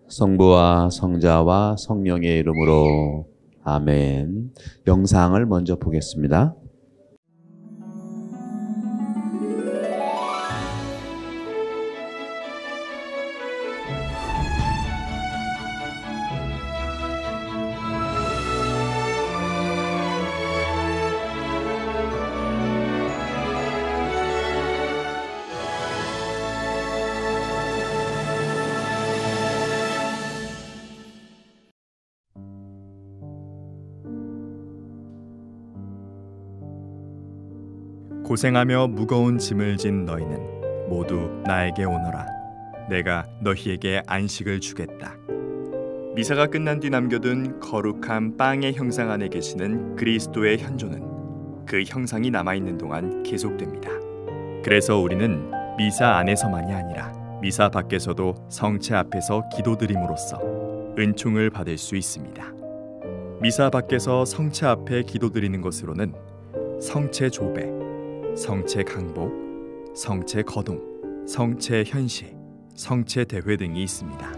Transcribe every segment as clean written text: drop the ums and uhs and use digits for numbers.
성부와 성자와 성령의 이름으로 아멘. 영상을 먼저 보겠습니다. 고생하며 무거운 짐을 진 너희는 모두 나에게 오너라. 내가 너희에게 안식을 주겠다. 미사가 끝난 뒤 남겨둔 거룩한 빵의 형상 안에 계시는 그리스도의 현존은 그 형상이 남아있는 동안 계속됩니다. 그래서 우리는 미사 안에서만이 아니라 미사 밖에서도 성체 앞에서 기도드림으로써 은총을 받을 수 있습니다. 미사 밖에서 성체 앞에 기도드리는 것으로는 성체 조배, 성체 강복, 성체 거동, 성체 현시, 성체 대회 등이 있습니다.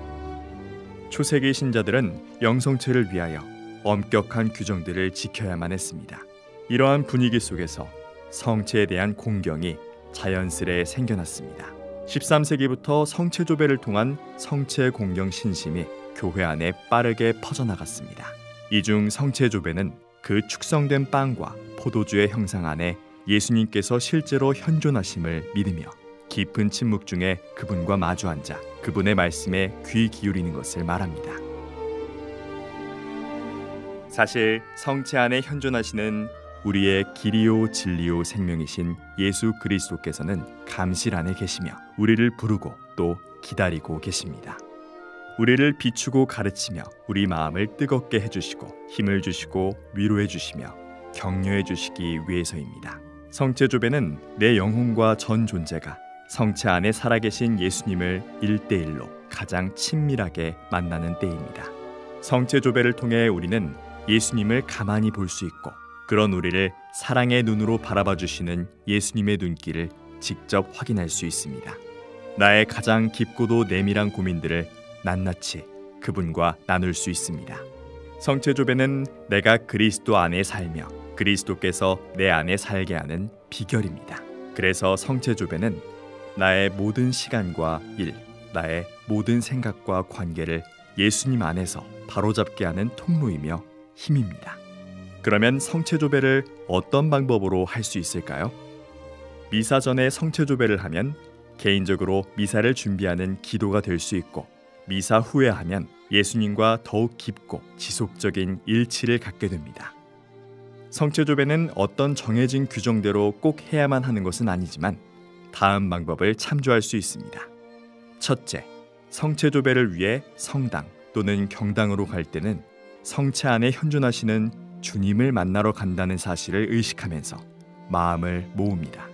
초세기 신자들은 영성체를 위하여 엄격한 규정들을 지켜야만 했습니다. 이러한 분위기 속에서 성체에 대한 공경이 자연스레 생겨났습니다. 13세기부터 성체 조배를 통한 성체 공경 신심이 교회 안에 빠르게 퍼져나갔습니다. 이중 성체 조배는 그 축성된 빵과 포도주의 형상 안에 예수님께서 실제로 현존하심을 믿으며 깊은 침묵 중에 그분과 마주 앉아 그분의 말씀에 귀 기울이는 것을 말합니다. 사실 성체 안에 현존하시는 우리의 길이요 진리요 생명이신 예수 그리스도께서는 감실 안에 계시며 우리를 부르고 또 기다리고 계십니다. 우리를 비추고 가르치며 우리 마음을 뜨겁게 해주시고 힘을 주시고 위로해 주시며 격려해 주시기 위해서입니다. 성체 조배는 내 영혼과 전 존재가 성체 안에 살아계신 예수님을 1대1로 가장 친밀하게 만나는 때입니다. 성체 조배를 통해 우리는 예수님을 가만히 볼 수 있고 그런 우리를 사랑의 눈으로 바라봐 주시는 예수님의 눈길을 직접 확인할 수 있습니다. 나의 가장 깊고도 내밀한 고민들을 낱낱이 그분과 나눌 수 있습니다. 성체 조배는 내가 그리스도 안에 살며 그리스도께서 내 안에 살게 하는 비결입니다. 그래서 성체 조배는 나의 모든 시간과 일, 나의 모든 생각과 관계를 예수님 안에서 바로잡게 하는 통로이며 힘입니다. 그러면 성체 조배를 어떤 방법으로 할 수 있을까요? 미사 전에 성체 조배를 하면 개인적으로 미사를 준비하는 기도가 될 수 있고 미사 후에 하면 예수님과 더욱 깊고 지속적인 일치를 갖게 됩니다. 성체 조배는 어떤 정해진 규정대로 꼭 해야만 하는 것은 아니지만 다음 방법을 참조할 수 있습니다. 첫째, 성체 조배를 위해 성당 또는 경당으로 갈 때는 성체 안에 현존하시는 주님을 만나러 간다는 사실을 의식하면서 마음을 모읍니다.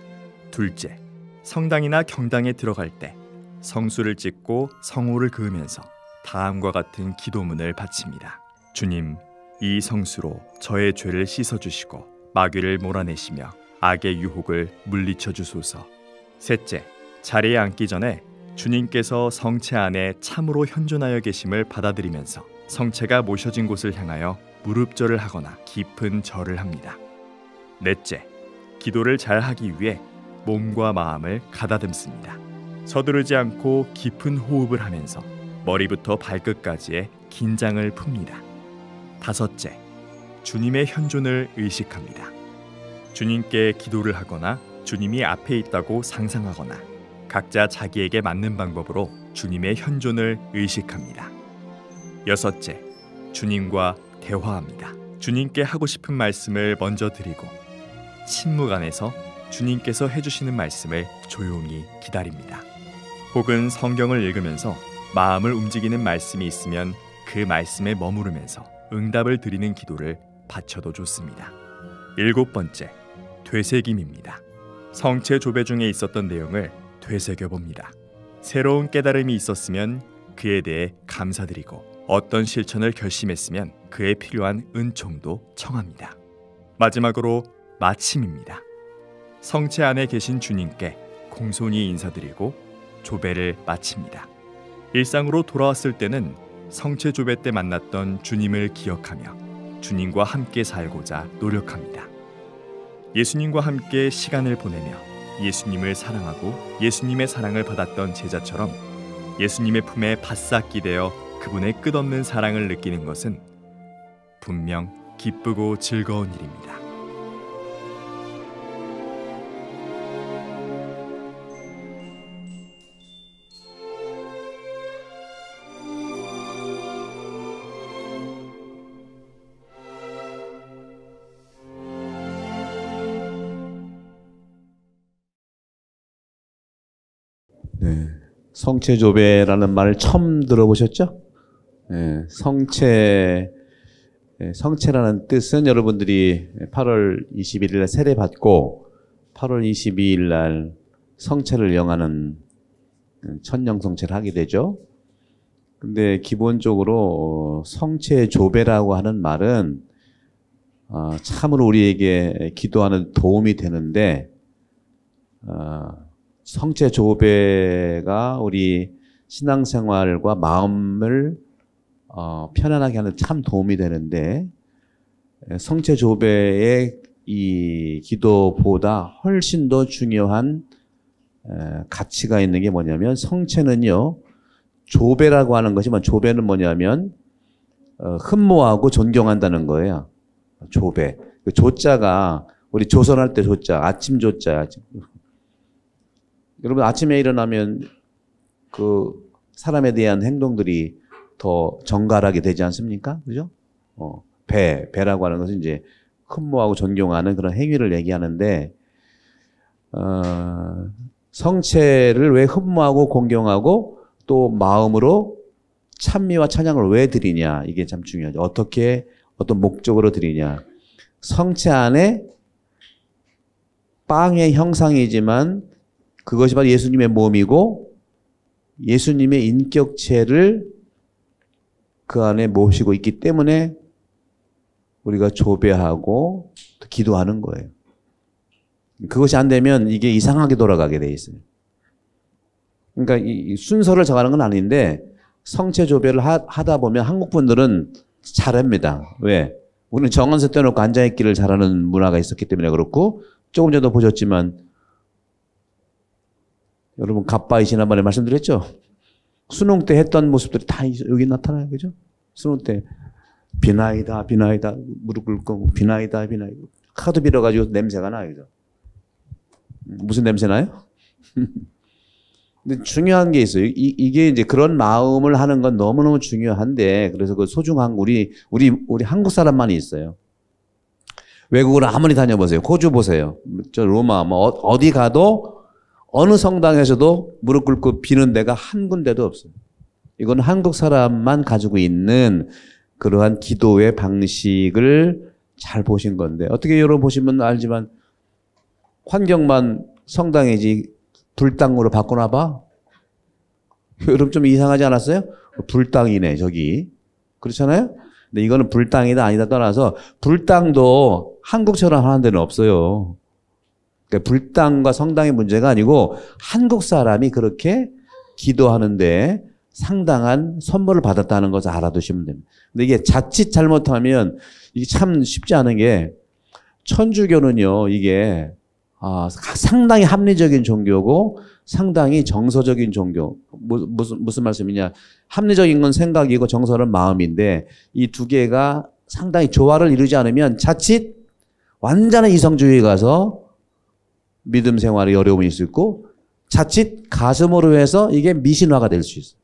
둘째, 성당이나 경당에 들어갈 때 성수를 찍고 성호를 그으면서 다음과 같은 기도문을 바칩니다. 주님, 이 성수로 저의 죄를 씻어주시고 마귀를 몰아내시며 악의 유혹을 물리쳐 주소서. 셋째, 자리에 앉기 전에 주님께서 성체 안에 참으로 현존하여 계심을 받아들이면서 성체가 모셔진 곳을 향하여 무릎절을 하거나 깊은 절을 합니다. 넷째, 기도를 잘 하기 위해 몸과 마음을 가다듬습니다. 서두르지 않고 깊은 호흡을 하면서 머리부터 발끝까지의 긴장을 풉니다. 다섯째, 주님의 현존을 의식합니다. 주님께 기도를 하거나 주님이 앞에 있다고 상상하거나 각자 자기에게 맞는 방법으로 주님의 현존을 의식합니다. 여섯째, 주님과 대화합니다. 주님께 하고 싶은 말씀을 먼저 드리고 침묵 안에서 주님께서 해주시는 말씀을 조용히 기다립니다. 혹은 성경을 읽으면서 마음을 움직이는 말씀이 있으면 그 말씀에 머무르면서 응답을 드리는 기도를 바쳐도 좋습니다. 일곱 번째, 되새김입니다. 성체 조배 중에 있었던 내용을 되새겨봅니다. 새로운 깨달음이 있었으면 그에 대해 감사드리고 어떤 실천을 결심했으면 그에 필요한 은총도 청합니다. 마지막으로 마침입니다. 성체 안에 계신 주님께 공손히 인사드리고 조배를 마칩니다. 일상으로 돌아왔을 때는 성체조배 때 만났던 주님을 기억하며 주님과 함께 살고자 노력합니다. 예수님과 함께 시간을 보내며 예수님을 사랑하고 예수님의 사랑을 받았던 제자처럼 예수님의 품에 바싹 기대어 그분의 끝없는 사랑을 느끼는 것은 분명 기쁘고 즐거운 일입니다. 네. 성체조배라는 말을 처음 들어보셨죠? 네. 성체라는 뜻은 여러분들이 8월 21일 날 세례 받고 8월 22일 날 성체를 영하는 천령성체를 하게 되죠. 근데 기본적으로 성체조배라고 하는 말은 참으로 우리에게 기도하는 도움이 되는데 성체조배가 우리 신앙생활과 마음을 편안하게 하는 참 도움이 되는데 성체조배의 이 기도보다 훨씬 더 중요한 가치가 있는 게 뭐냐면 성체는요 조배라고 하는 것이면 조배는 뭐냐면 흠모하고 존경한다는 거예요. 조배. 그 조자가 우리 조선할 때 조자 아침 조자. 여러분 아침에 일어나면 그 사람에 대한 행동들이 더 정갈하게 되지 않습니까? 그죠? 배라고 하는 것은 이제 흠모하고 존경하는 그런 행위를 얘기하는데, 성체를 왜 흠모하고 공경하고 또 마음으로 찬미와 찬양을 왜 드리냐. 이게 참 중요하죠. 어떻게, 어떤 목적으로 드리냐. 성체 안에 빵의 형상이지만 그것이 바로 예수님의 몸이고 예수님의 인격체를 그 안에 모시고 있기 때문에 우리가 조배하고 기도하는 거예요. 그것이 안 되면 이게 이상하게 돌아가게 돼 있어요. 그러니까 이 순서를 정하는 건 아닌데 성체 조배를 하다 보면 한국 분들은 잘합니다. 왜? 우리는 정원서 떼놓고 앉아있기를 잘하는 문화가 있었기 때문에 그렇고 조금 전에도 보셨지만 여러분 갓바이 지난번에 말씀드렸죠? 수능 때 했던 모습들이 다 여기 나타나요. 그죠? 수능 때 비나이다 비나이다 무릎 꿇고 비나이다 비나이다 카드 빌어가지고 냄새가 나요. 그죠? 무슨 냄새 나요? 근데 중요한 게 있어요. 이게 이제 그런 마음을 하는 건 너무너무 중요한데 그래서 그 소중한 우리 한국 사람만이 있어요. 외국을 아무리 다녀보세요. 호주 보세요. 저 로마 뭐 어디 가도 어느 성당에서도 무릎 꿇고 비는 데가 한 군데도 없어요. 이건 한국 사람만 가지고 있는 그러한 기도의 방식을 잘 보신 건데 어떻게 여러분 보시면 알지만 환경만 성당이지 불당으로 바꿔놔봐. 여러분 좀 이상하지 않았어요? 불당이네 저기. 그렇잖아요? 근데 이거는 불당이다 아니다 떠나서 불당도 한국처럼 하는 데는 없어요. 그러니까 불당과 성당의 문제가 아니고 한국 사람이 그렇게 기도하는데 상당한 선물을 받았다는 것을 알아두시면 됩니다. 근데 이게 자칫 잘못하면 이게 참 쉽지 않은 게 천주교는요 이게 상당히 합리적인 종교고 상당히 정서적인 종교. 무슨 말씀이냐. 합리적인 건 생각이고 정서는 마음인데 이 두 개가 상당히 조화를 이루지 않으면 자칫 완전한 이성주의에 가서 믿음 생활에 어려움이 있을 수 있고 자칫 가슴으로 해서 이게 미신화가 될 수 있어요.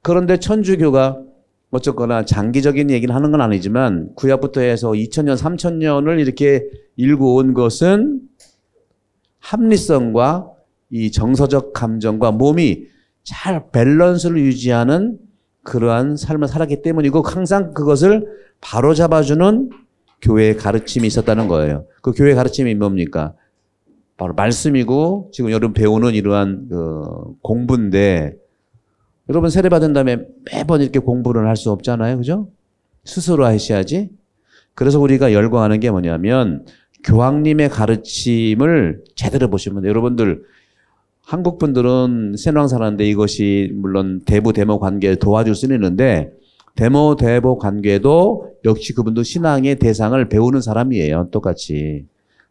그런데 천주교가 어쨌거나 장기적인 얘기를 하는 건 아니지만 구약부터 해서 2000년, 3000년을 이렇게 일궈온 것은 합리성과 이 정서적 감정과 몸이 잘 밸런스를 유지하는 그러한 삶을 살았기 때문이고 항상 그것을 바로잡아주는 교회의 가르침이 있었다는 거예요. 그 교회의 가르침이 뭡니까? 바로 말씀이고 지금 여러분 배우는 이러한 공부인데 여러분 세례 받은 다음에 매번 이렇게 공부를 할 수 없잖아요. 그죠? 스스로 하셔야지. 그래서 우리가 열광하는 게 뭐냐면 교황님의 가르침을 제대로 보시면 돼요. 여러분들 한국 분들은 신앙사라는데 이것이 물론 대부 대모 관계를 도와줄 수는 있는데 대모 대보 관계도 역시 그분도 신앙의 대상을 배우는 사람이에요. 똑같이.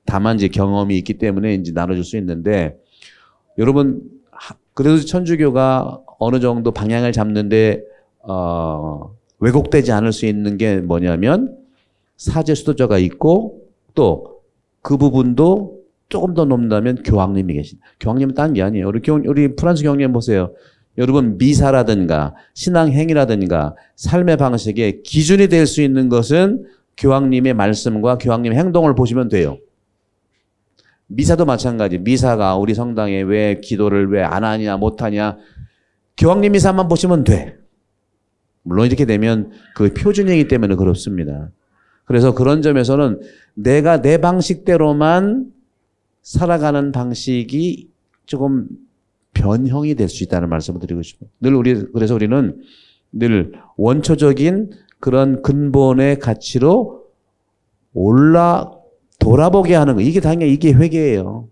다만 이제 경험이 있기 때문에 이제 나눠줄 수 있는데 여러분 그래도 천주교가 어느 정도 방향을 잡는데 왜곡되지 않을 수 있는 게 뭐냐면 사제 수도자가 있고 또 그 부분도 조금 더 넘는다면 교황님이 계신. 교황님은 딴 게 아니에요. 우리 프란스 교황님 보세요. 여러분 미사라든가 신앙행위라든가 삶의 방식의 기준이 될 수 있는 것은 교황님의 말씀과 교황님의 행동을 보시면 돼요. 미사도 마찬가지. 미사가 우리 성당에 왜 기도를 왜 안 하냐 못하냐 교황님 미사만 보시면 돼. 물론 이렇게 되면 그 표준이기 때문에 그렇습니다. 그래서 그런 점에서는 내가 내 방식대로만 살아가는 방식이 조금 변형이 될 수 있다는 말씀을 드리고 싶어요. 그래서 우리는 늘 원초적인 그런 근본의 가치로 돌아보게 하는 거. 이게 회개예요.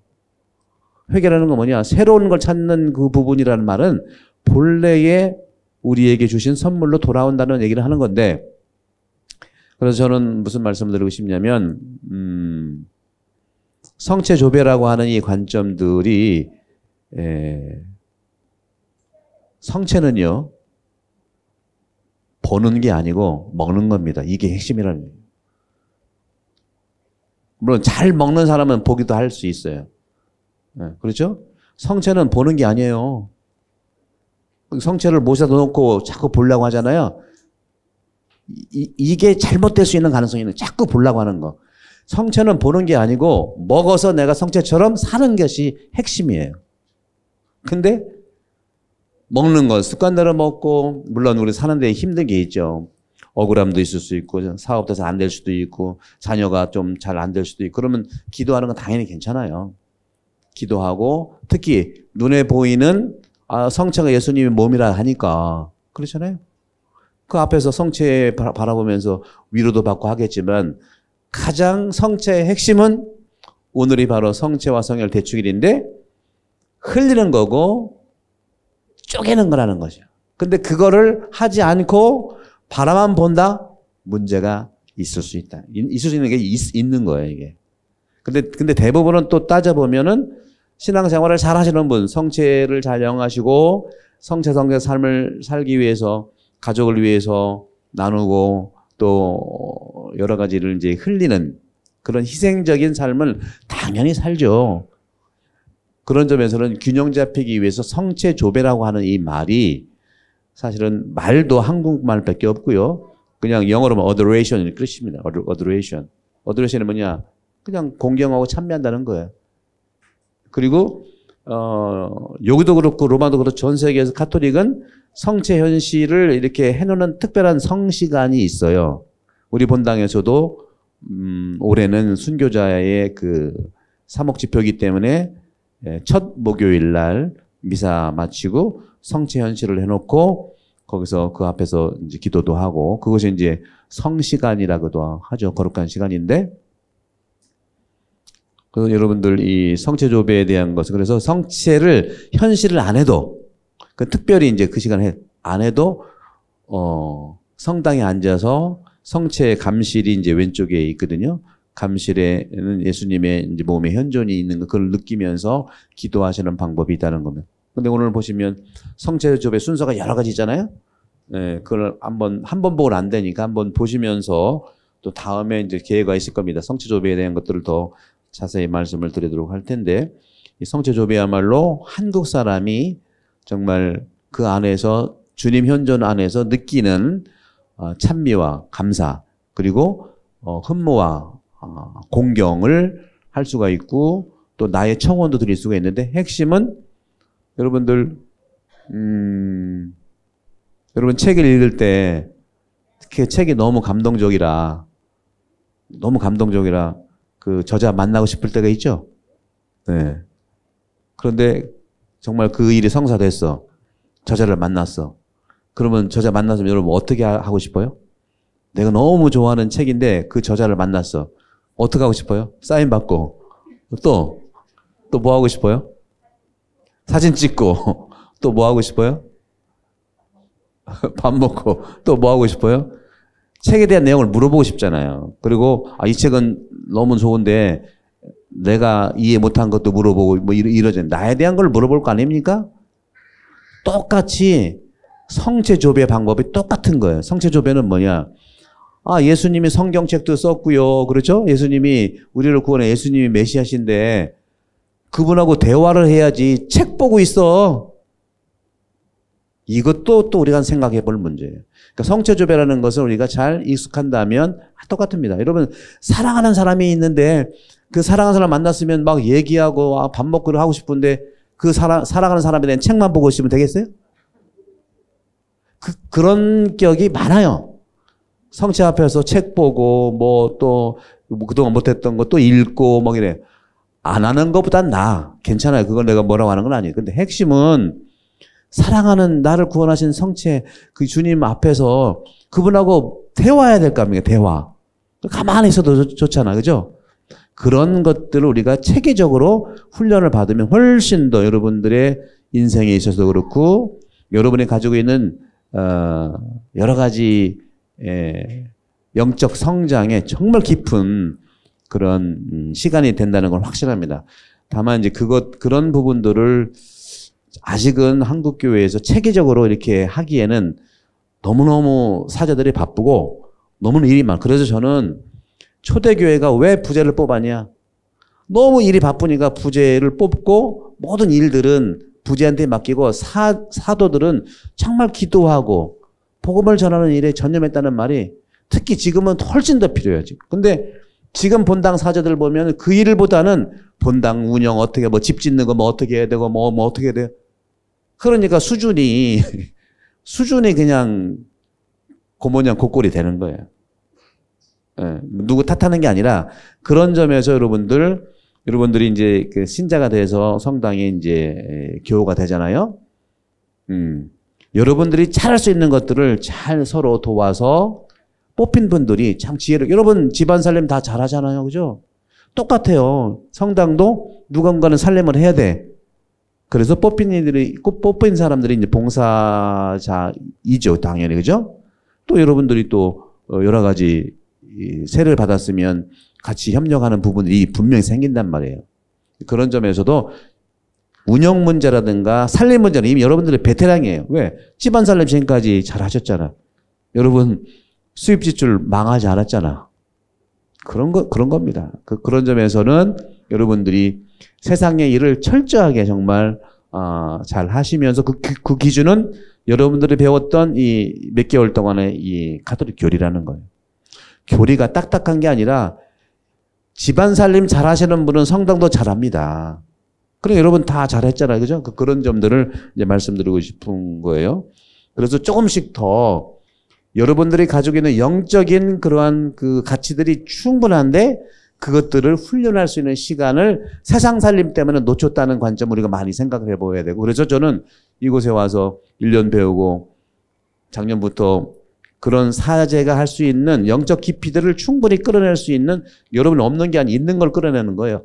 회개라는 건 뭐냐? 새로운 걸 찾는 그 부분이라는 말은 본래의 우리에게 주신 선물로 돌아온다는 얘기를 하는 건데, 그래서 저는 무슨 말씀을 드리고 싶냐면, 성체조배라고 하는 이 관점들이, 성체는요, 보는 게 아니고 먹는 겁니다. 이게 핵심이라는 거예요. 물론 잘 먹는 사람은 보기도 할 수 있어요. 그렇죠? 성체는 보는 게 아니에요. 성체를 모셔다 놓고 자꾸 보려고 하잖아요. 이게 잘못될 수 있는 가능성이 있는 자꾸 보려고 하는 거. 성체는 보는 게 아니고 먹어서 내가 성체처럼 사는 것이 핵심이에요. 근데 먹는 건 습관대로 먹고 물론 우리 사는 데 힘든 게 있죠. 억울함도 있을 수 있고 사업도 잘 안 될 수도 있고 자녀가 좀 잘 안 될 수도 있고 그러면 기도하는 건 당연히 괜찮아요. 기도하고 특히 눈에 보이는 성체가 예수님의 몸이라 하니까 그렇잖아요. 그 앞에서 성체 바라보면서 위로도 받고 하겠지만 가장 성체의 핵심은 오늘이 바로 성체와 성혈 대축일인데 흘리는 거고 쪼개는 거라는 거죠. 근데 그거를 하지 않고 바라만 본다? 문제가 있을 수 있다. 있을 수 있는 게 있는 거예요, 이게. 근데 대부분은 또 따져보면은 신앙생활을 잘 하시는 분, 성체를 잘 영하시고 성체성의 삶을 살기 위해서 가족을 위해서 나누고 또 여러 가지를 이제 흘리는 그런 희생적인 삶을 당연히 살죠. 그런 점에서는 균형 잡히기 위해서 성체조배라고 하는 이 말이 사실은 말도 한국말밖에 없고요. 그냥 영어로 하면 adoration이 끝입니다. adoration. adoration이 뭐냐? 그냥 공경하고 찬미한다는 거예요. 그리고 여기도 그렇고 로마도 그렇고 전 세계에서 카톨릭은 성체 현실을 이렇게 해놓는 특별한 성시간이 있어요. 우리 본당에서도 올해는 순교자의 그 사목지표이기 때문에 첫 목요일 날 미사 마치고 성체 현실을 해놓고 거기서 그 앞에서 이제 기도도 하고 그것이 이제 성시간이라고도 하죠. 거룩한 시간인데 그래서 여러분들 이 성체조배에 대한 것을 그래서 성체를 현실을 안 해도 그 특별히 이제 그 시간에 안 해도 성당에 앉아서 성체 감실이 이제 왼쪽에 있거든요. 감실에는 예수님의 이제 몸에 현존이 있는 거 그걸 느끼면서 기도하시는 방법이 있다는 겁니다. 근데 오늘 보시면 성체조배 순서가 여러 가지 있잖아요. 네, 그걸 한 번 보고는 안 되니까 한번 보시면서 또 다음에 이제 기회가 있을 겁니다. 성체조배에 대한 것들을 더 자세히 말씀을 드리도록 할 텐데 이 성체조배야말로 한국 사람이 정말 그 안에서 주님 현존 안에서 느끼는 찬미와 감사 그리고 흠모와 공경을 할 수가 있고 또 나의 청원도 드릴 수가 있는데 핵심은 여러분들 여러분 책을 읽을 때 특히 책이 너무 감동적이라 그 저자 만나고 싶을 때가 있죠. 네. 그런데 정말 그 일이 성사됐어. 저자를 만났어. 그러면 저자 만나서 여러분 어떻게 하고 싶어요? 내가 너무 좋아하는 책인데 그 저자를 만났어. 어떻게 하고 싶어요? 사인 받고 또 뭐 하고 싶어요? 사진 찍고 또 뭐 하고 싶어요? 밥 먹고 또 뭐 하고 싶어요? 책에 대한 내용을 물어보고 싶잖아요. 그리고 이 책은 너무 좋은데 내가 이해 못한 것도 물어보고 뭐 이러잖아요. 나에 대한 걸 물어볼 거 아닙니까? 똑같이 성체조배 방법이 똑같은 거예요. 성체조배는 뭐냐? 예수님이 성경책도 썼고요. 그렇죠? 예수님이 우리를 구원해 예수님이 메시아신데 그분하고 대화를 해야지 책 보고 있어. 이것도 또 우리가 생각해 볼 문제예요. 그러니까 성체조배라는 것을 우리가 잘 익숙한다면 똑같습니다. 여러분 사랑하는 사람이 있는데 그 사랑하는 사람 만났으면 막 얘기하고 밥 먹고 하고 싶은데 그 사랑하는 사람에 대한 책만 보고 있으면 되겠어요? 그런 격이 많아요. 성체 앞에서 책 보고 뭐 또 그동안 못했던 거 또 읽고 뭐 이래. 안 하는 것보단 나아. 괜찮아요. 그건 내가 뭐라고 하는 건 아니에요. 근데 핵심은 사랑하는 나를 구원하신 성체 그 주님 앞에서 그분하고 대화해야 될 거 아닙니까? 대화. 가만히 있어도 좋잖아. 그죠? 그런 것들을 우리가 체계적으로 훈련을 받으면 훨씬 더 여러분들의 인생에 있어서도 그렇고 여러분이 가지고 있는 여러 가지 영적 성장에 정말 깊은 그런 시간이 된다는 건 확실합니다. 다만 이제 그런 부분들을 아직은 한국 교회에서 체계적으로 이렇게 하기에는 너무너무 사제들이 바쁘고 너무 일이 많아. 그래서 저는 초대교회가 왜 부제를 뽑았냐? 너무 일이 바쁘니까 부제를 뽑고 모든 일들은 부제한테 맡기고 사도들은 정말 기도하고 복음을 전하는 일에 전념했다는 말이 특히 지금은 훨씬 더 필요해요. 근데 지금 본당 사제들 보면 그 일보다는 본당 운영 어떻게 뭐 집 짓는 거 뭐 어떻게 해야 되고 뭐 어떻게 해야 돼요. 그러니까 수준이 그냥 고모냥 고꼴이 되는 거예요. 누구 탓하는 게 아니라 그런 점에서 여러분들이 이제 그 신자가 돼서 성당에 이제 교우가 되잖아요. 여러분들이 잘할 수 있는 것들을 잘 서로 도와서 뽑힌 분들이 참 지혜로 여러분 집안 살림 다 잘하잖아요. 그죠? 똑같아요. 성당도 누군가는 살림을 해야 돼. 그래서 뽑힌 사람들이 이제 봉사자이죠. 당연히. 그죠? 또 여러분들이 또 여러 가지 세를 받았으면 같이 협력하는 부분이 분명히 생긴단 말이에요. 그런 점에서도 운영 문제라든가 살림 문제는 이미 여러분들이 베테랑이에요. 왜? 집안 살림 지금까지 잘 하셨잖아. 여러분 수입 지출 망하지 않았잖아. 그런 겁니다. 그런 점에서는 여러분들이 세상의 일을 철저하게 정말 잘 하시면서 그 기준은 여러분들이 배웠던 이 몇 개월 동안의 이 가톨릭 교리라는 거예요. 교리가 딱딱한 게 아니라 집안 살림 잘 하시는 분은 성당도 잘합니다. 그럼 여러분 다 잘했잖아요. 그죠? 그런 점들을 이제 말씀드리고 싶은 거예요. 그래서 조금씩 더 여러분들이 가지고 있는 영적인 그러한 그 가치들이 충분한데 그것들을 훈련할 수 있는 시간을 세상 살림 때문에 놓쳤다는 관점을 우리가 많이 생각을 해봐야 되고 그래서 저는 이곳에 와서 1년 배우고 작년부터 그런 사제가 할 수 있는 영적 깊이들을 충분히 끌어낼 수 있는 여러분 없는 게 아니라 있는 걸 끌어내는 거예요.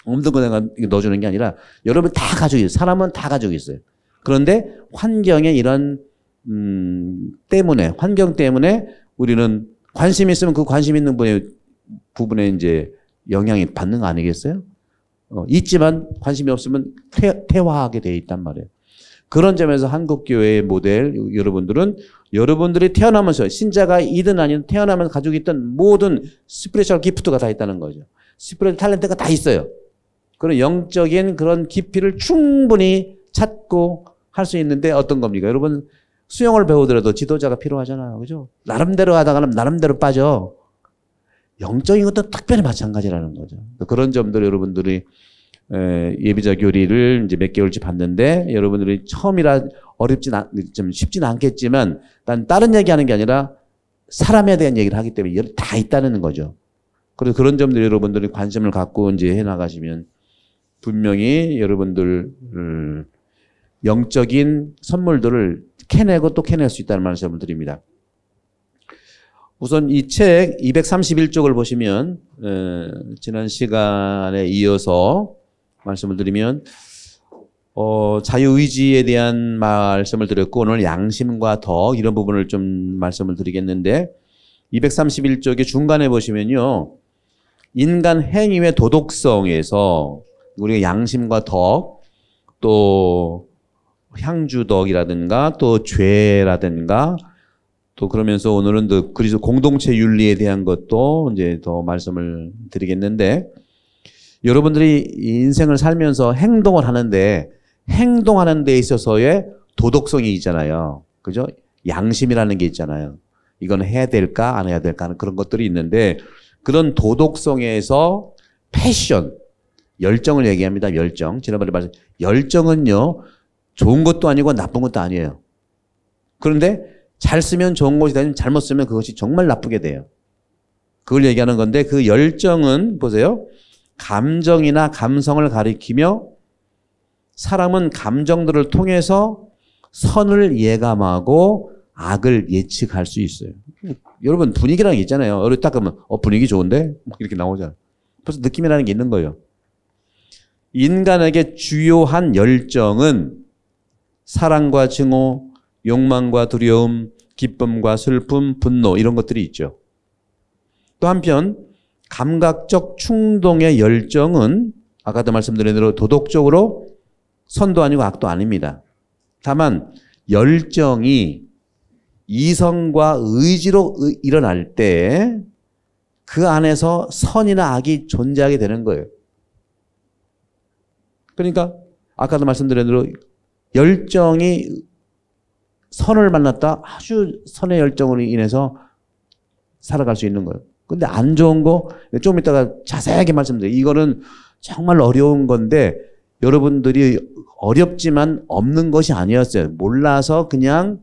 없는 거 내가 넣어주는 게 아니라 여러분 다 가지고 있어요. 사람은 다 가지고 있어요. 그런데 환경에 이런 환경 때문에 우리는 관심 있으면 그 관심 있는 부분에 이제 영향이 받는 거 아니겠어요? 있지만 관심이 없으면 퇴화하게 돼 있단 말이에요. 그런 점에서 한국교회의 모델 여러분들이 태어나면서 신자가 아니든 태어나면서 가지고 있던 모든 스피리추얼 기프트가 다 있다는 거죠. 스피리추얼 탤런트가 다 있어요. 그런 영적인 그런 깊이를 충분히 찾고 할 수 있는데 어떤 겁니까? 여러분 수영을 배우더라도 지도자가 필요하잖아요. 그죠? 나름대로 하다가는 나름대로 빠져. 영적인 것도 특별히 마찬가지라는 거죠. 그런 점들 여러분들이 예비자 교리를 이제 몇 개월치 봤는데 여러분들이 처음이라 좀 쉽지는 않겠지만 난 다른 얘기하는 게 아니라 사람에 대한 얘기를 하기 때문에 다 있다는 거죠. 그래서 그런 점들 여러분들이 관심을 갖고 이제 해 나가시면 분명히 여러분들 영적인 선물들을 캐내고 또 캐낼 수 있다는 말씀을 드립니다. 우선 이 책 231쪽을 보시면 지난 시간에 이어서 말씀을 드리면 자유의지에 대한 말씀을 드렸고 오늘 양심과 덕 이런 부분을 좀 말씀을 드리겠는데 231쪽의 중간에 보시면요. 인간 행위의 도덕성에서 우리가 양심과 덕, 또 향주덕이라든가 또 죄라든가 또 그러면서 오늘은 또 그리스도 공동체 윤리에 대한 것도 이제 더 말씀을 드리겠는데 여러분들이 인생을 살면서 행동을 하는데 행동하는 데 있어서의 도덕성이 있잖아요. 그죠? 양심이라는 게 있잖아요. 이건 해야 될까 안 해야 될까 하는 그런 것들이 있는데 그런 도덕성에서 패션, 열정을 얘기합니다. 열정. 지난번에 말씀 열정은요. 좋은 것도 아니고 나쁜 것도 아니에요. 그런데 잘 쓰면 좋은 것이 되면 잘못 쓰면 그것이 정말 나쁘게 돼요. 그걸 얘기하는 건데 그 열정은 보세요. 감정이나 감성을 가리키며 사람은 감정들을 통해서 선을 예감하고 악을 예측할 수 있어요. 여러분 분위기라는 게 있잖아요. 어릴 때 딱 그러면 분위기 좋은데? 막 이렇게 나오잖아요. 벌써 느낌이라는 게 있는 거예요. 인간에게 주요한 열정은 사랑과 증오, 욕망과 두려움, 기쁨과 슬픔, 분노 이런 것들이 있죠. 또 한편 감각적 충동의 열정은 아까도 말씀드린 대로 도덕적으로 선도 아니고 악도 아닙니다. 다만 열정이 이성과 의지로 일어날 때 그 안에서 선이나 악이 존재하게 되는 거예요. 그러니까 아까도 말씀드린 대로 열정이 선을 만났다 아주 선의 열정으로 인해서 살아갈 수 있는 거예요. 근데 안 좋은 거 좀 이따가 자세하게 말씀드려요. 이거는 정말 어려운 건데 여러분들이 어렵지만 없는 것이 아니었어요. 몰라서 그냥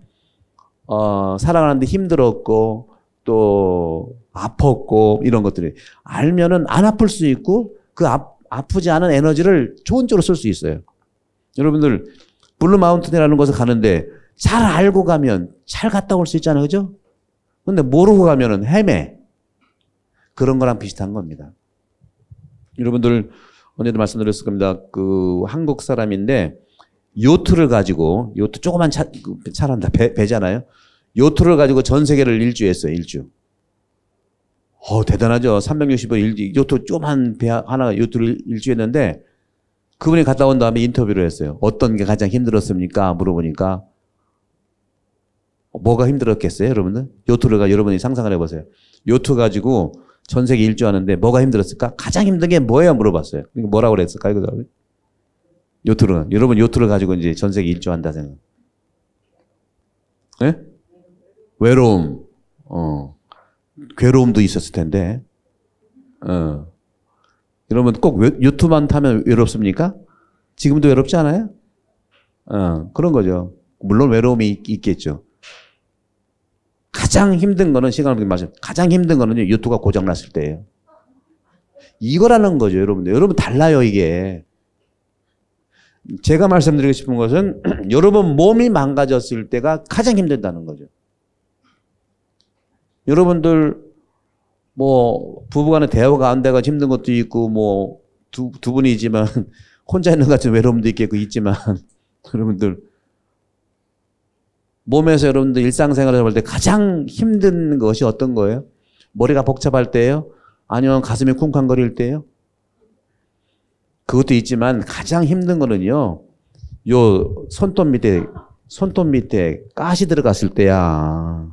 살아가는데 힘들었고 또 아팠고 이런 것들이 알면은 안 아플 수 있고 그 아프지 않은 에너지를 좋은 쪽으로 쓸 수 있어요. 여러분들 블루 마운틴이라는 곳에 가는데 잘 알고 가면 잘 갔다 올 수 있잖아요. 그죠? 근데 모르고 가면은 헤매. 그런 거랑 비슷한 겁니다. 여러분들 언제도 말씀드렸을 겁니다. 그 한국 사람인데 요트를 가지고 요트 조그만 차란다 배잖아요. 요트를 가지고 전 세계를 일주했어요. 일주. 대단하죠. 365일 요트 조그만 배 하나 요트를 일주했는데 그분이 갔다 온 다음에 인터뷰를 했어요. 어떤 게 가장 힘들었습니까? 물어보니까 뭐가 힘들었겠어요, 여러분들? 여러분이 상상을 해보세요. 요트 가지고 전 세계 일주하는데 뭐가 힘들었을까? 가장 힘든 게 뭐예요? 물어봤어요. 뭐라고 그랬을까요? 그 다음에? 여러분 요트를 가지고 이제 전 세계 일주한다 생각. 네? 외로움. 괴로움도 있었을 텐데. 여러분 꼭 요트만 타면 외롭습니까? 지금도 외롭지 않아요? 그런 거죠. 물론 외로움이 있겠죠. 가장 힘든 거는 시간을 말씀. 가장 힘든 거는 요트가 고장 났을 때예요. 이거라는 거죠, 여러분들. 여러분 달라요, 이게. 제가 말씀드리고 싶은 것은 여러분 몸이 망가졌을 때가 가장 힘들다는 거죠. 여러분들 뭐 부부간에 대화가 안 돼가 힘든 것도 있고 뭐 두 분이지만 혼자 있는 것 같은 외로움도 있겠고 있지만 여러분들 몸에서 여러분들 일상생활을 할 때 가장 힘든 것이 어떤 거예요? 머리가 복잡할 때예요? 아니면 가슴이 쿵쾅거릴 때예요? 그것도 있지만 가장 힘든 거는요. 요 손톱 밑에 가시 들어갔을 때야.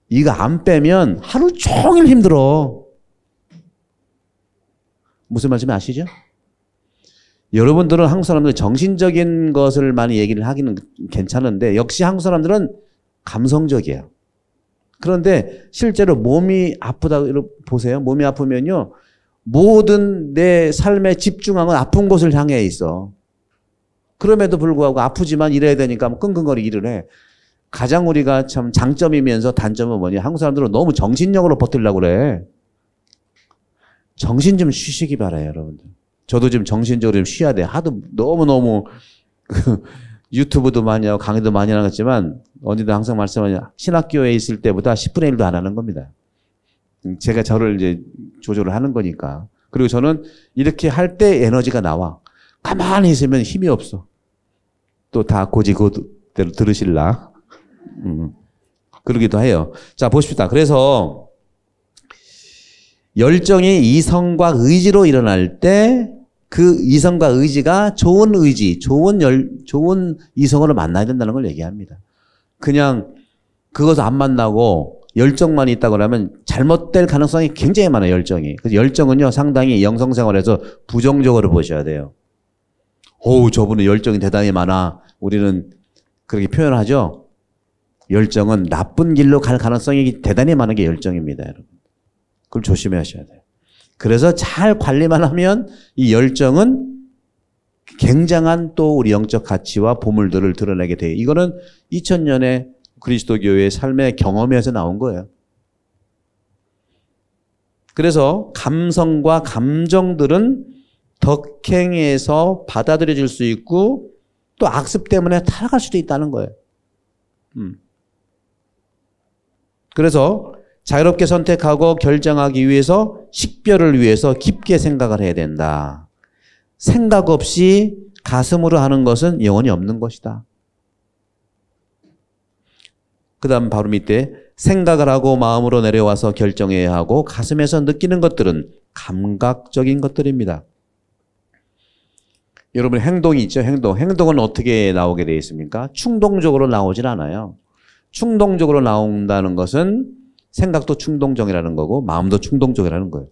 이거 안 빼면 하루 종일 힘들어. 무슨 말씀인지 아시죠? 여러분들은 한국 사람들 정신적인 것을 많이 얘기를 하기는 괜찮은데 역시 한국 사람들은 감성적이에요. 그런데 실제로 몸이 아프다 보세요. 몸이 아프면요. 모든 내 삶에 집중하는 아픈 곳을 향해 있어. 그럼에도 불구하고 아프지만 일해야 되니까 끙끙거리 일을 해. 가장 우리가 참 장점이면서 단점은 뭐냐. 한국 사람들은 너무 정신력으로 버틸려고 그래. 정신 좀 쉬시기 바라요, 여러분들. 저도 지금 정신적으로 좀 쉬어야 돼. 하도 너무너무 유튜브도 많이 하고 강의도 많이 하겠지만 언제도 항상 말씀하냐. 신학교에 있을 때보다 10분의 1도 안 하는 겁니다. 제가 저를 이제 조절을 하는 거니까. 그리고 저는 이렇게 할 때 에너지가 나와. 가만히 있으면 힘이 없어. 또 다 고지고대로 들으실라. 그러기도 해요. 자, 보십시다. 그래서 열정이 이성과 의지로 일어날 때 그 이성과 의지가 좋은 의지, 좋은 이성으로 만나야 된다는 걸 얘기합니다. 그냥 그것을 안 만나고 열정만 있다고 하면 잘못될 가능성이 굉장히 많아요, 열정이. 그래서 열정은요, 상당히 영성생활에서 부정적으로 보셔야 돼요. 어우, 저분은 열정이 대단히 많아. 우리는 그렇게 표현하죠. 열정은 나쁜 길로 갈 가능성이 대단히 많은 게 열정입니다, 여러분. 그걸 조심하셔야 돼요. 그래서 잘 관리만 하면 이 열정은 굉장한 또 우리 영적 가치와 보물들을 드러내게 돼요. 이거는 2000년의 그리스도교의 삶의 경험에서 나온 거예요. 그래서 감성과 감정들은 덕행에서 받아들여질 수 있고 또 악습 때문에 타락할 수도 있다는 거예요. 그래서 자유롭게 선택하고 결정하기 위해서 식별을 위해서 깊게 생각을 해야 된다. 생각 없이 가슴으로 하는 것은 영혼이 없는 것이다. 그 다음 바로 밑에 생각을 하고 마음으로 내려와서 결정해야 하고 가슴에서 느끼는 것들은 감각적인 것들입니다. 여러분 행동이 있죠. 행동은 어떻게 나오게 되어 있습니까? 충동적으로 나오질 않아요. 충동적으로 나온다는 것은 생각도 충동적이라는 거고 마음도 충동적이라는 거예요.